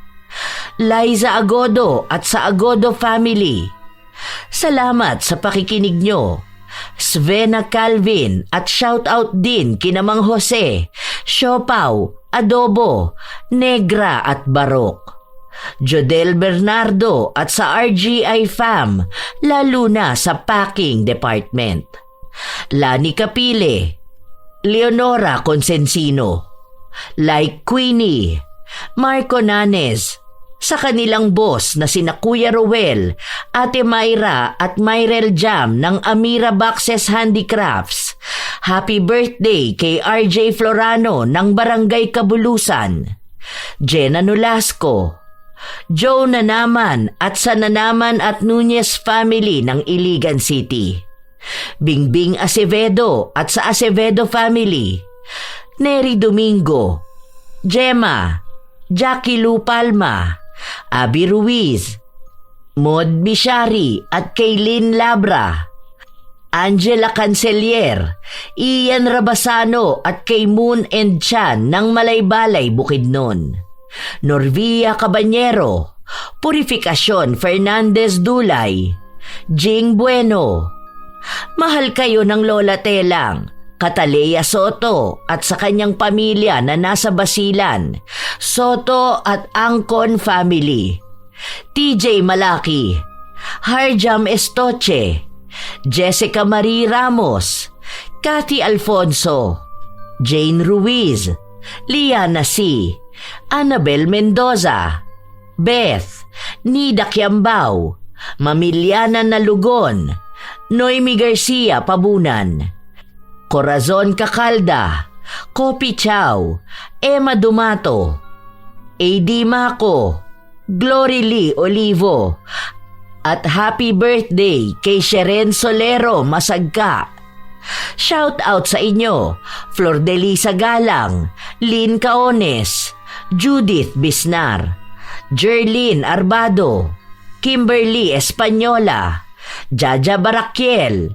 Liza Agodo at sa Agodo Family. Salamat sa pakikinig nyo. Svena Calvin at shout out din kina Mang Jose, Siopaw, Adobo, Negra at Barok. Jodel Bernardo at sa RGI Fam, lalo na sa Packing Department. Lani Capile, Leonora Consensino, Like Queenie, Marco Nanes, sa kanilang boss na sina Kuya Rowel, Ate Myra at Myrel Jam ng Amira Boxes Handicrafts. Happy birthday kay RJ Florano ng Barangay Kabulusan, Jenna Nolasco, Joe Nanaman at sa Nanaman at Nunez family ng Iligan City, Bingbing Acevedo at sa Acevedo family, Neri Domingo, Gemma, Jackie Lu Palma, Abby Ruiz, Maud Bishari at Kaylin Labra, Angela Cancelier, Ian Rabasano at kay Moon and Chan ng Malaybalay Bukidnon, Norvia Cabanyero, Purificacion Fernandez Dulay, Jing Bueno. Mahal kayo ng Lola Telang, Catalea Soto at sa kanyang pamilya na nasa Basilan, Soto at Angkon family, TJ Malaki, Harjam Estoche, Jessica Marie Ramos, Cathy Alfonso, Jane Ruiz, Liana C, Annabel Mendoza, Beth, Nida Kiambao, Mamiliana Nalugon, Noemi Garcia Pabunan, Corazon Cacalda, Kopi Chow, Emma Dumato, AD Mako, Glory Lee Olivo, at happy birthday kay Sheren Solero Masagka. Shout out sa inyo, Flor de Lisa Galang, Lynn Caones, Judith Bisnar, Jerlyn Arbado, Kimberly Espanyola, Jaja Barakiel,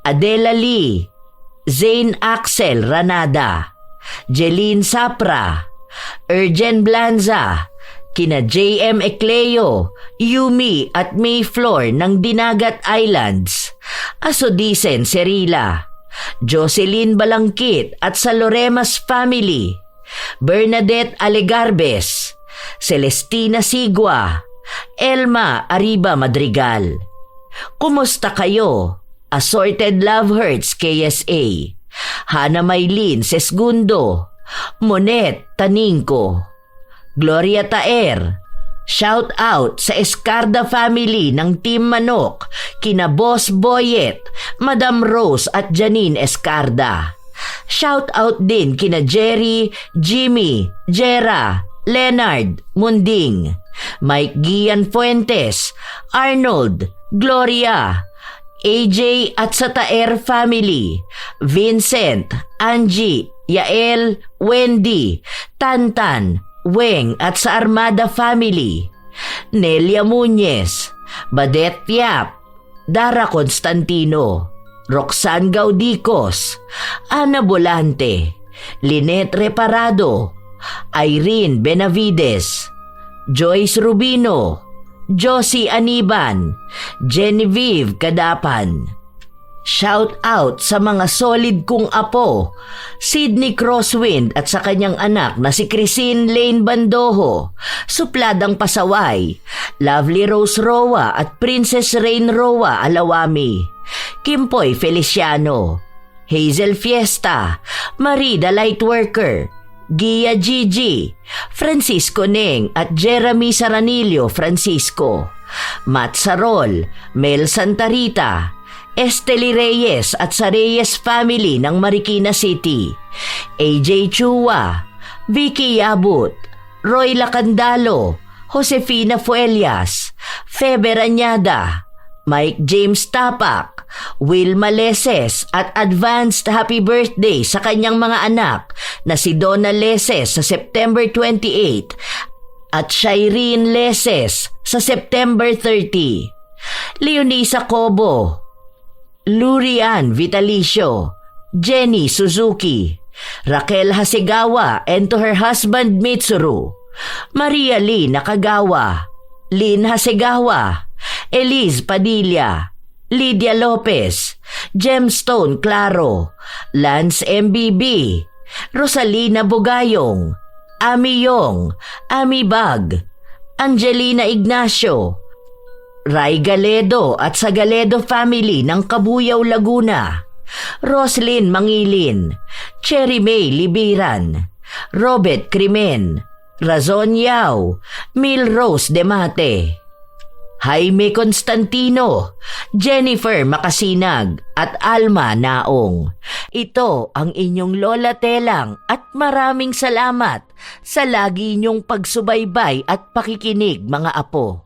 Adela Lee, Zane Axel Ranada, Jeline Sapra, Ergen Blanza, kina JM Ecleo, Yumi at Mayflor ng Dinagat Islands, Asodisen Serila, Jocelyn Balangkit at sa Loremas family, Bernadette Alegarbes, Celestina Sigua, Elma Arriba Madrigal. Kumusta kayo? Assorted Love Hurts KSA, Hana Maylin Sesgundo, Monet Taningko, Gloria Taer. Shout out sa Escarda family ng Team Manok, kina Boss Boyet, Madam Rose at Janine Escarda. Shout out din kina Jerry, Jimmy, Jera, Leonard, Munding, Mike Gian Fuentes, Arnold, Gloria, AJ at sa Taer family, Vincent, Angie, Yael, Wendy, Tantan, Weng at sa Armada family, Nelia Muñez, Badet Yap, Dara Constantino, Roxanne Gaudicos, Ana Bolante, Lynette Reparado, Irene Benavides, Joyce Rubino, Josie Aniban, Genevieve Kadapan. Shout out sa mga solid kong apo, Sydney Crosswind at sa kanyang anak na si Chrisine Lane Bandoho, Supladang Pasaway, Lovely Rose Roa at Princess Rain Roa Alawami, Kimpoy Feliciano, Hazel Fiesta, Marie the Lightworker, Gia Gigi, Francisco Neng at Jeremy Saranillo Francisco, Matt Sarol, Mel Santarita, Esteli Reyes at sa Reyes family ng Marikina City, AJ Chua, Vicky Yabut, Roy Lacandalo, Josefina Fuelias, Febe Rañada, Mike James Tapak, Will Maleses at advanced happy birthday sa kanyang mga anak na si Donna Leses sa September 28 at Shireen Leses sa September 30. Leonisa Cobo, Lurian Vitalicio, Jenny Suzuki, Raquel Hasegawa and to her husband Mitsuru, Maria Lee Nakagawa, Lynn Hasegawa, Elise Padilla, Lydia Lopez, Gemstone Claro, Lance MBB, Rosalina Bugayong, Ami Yong, Ami Bag, Angelina Ignacio, Ray Galedo at sa Galedo family ng Kabuyaw, Laguna, Roslyn Mangilin, Cherry May Libiran, Robert Crimen, Razon Yao, Mil Rose Demate, Jaime Constantino, Jennifer Makasinag at Alma Naong. Ito ang inyong Lola Telang at maraming salamat sa lagi niyong pagsubaybay at pakikinig mga apo.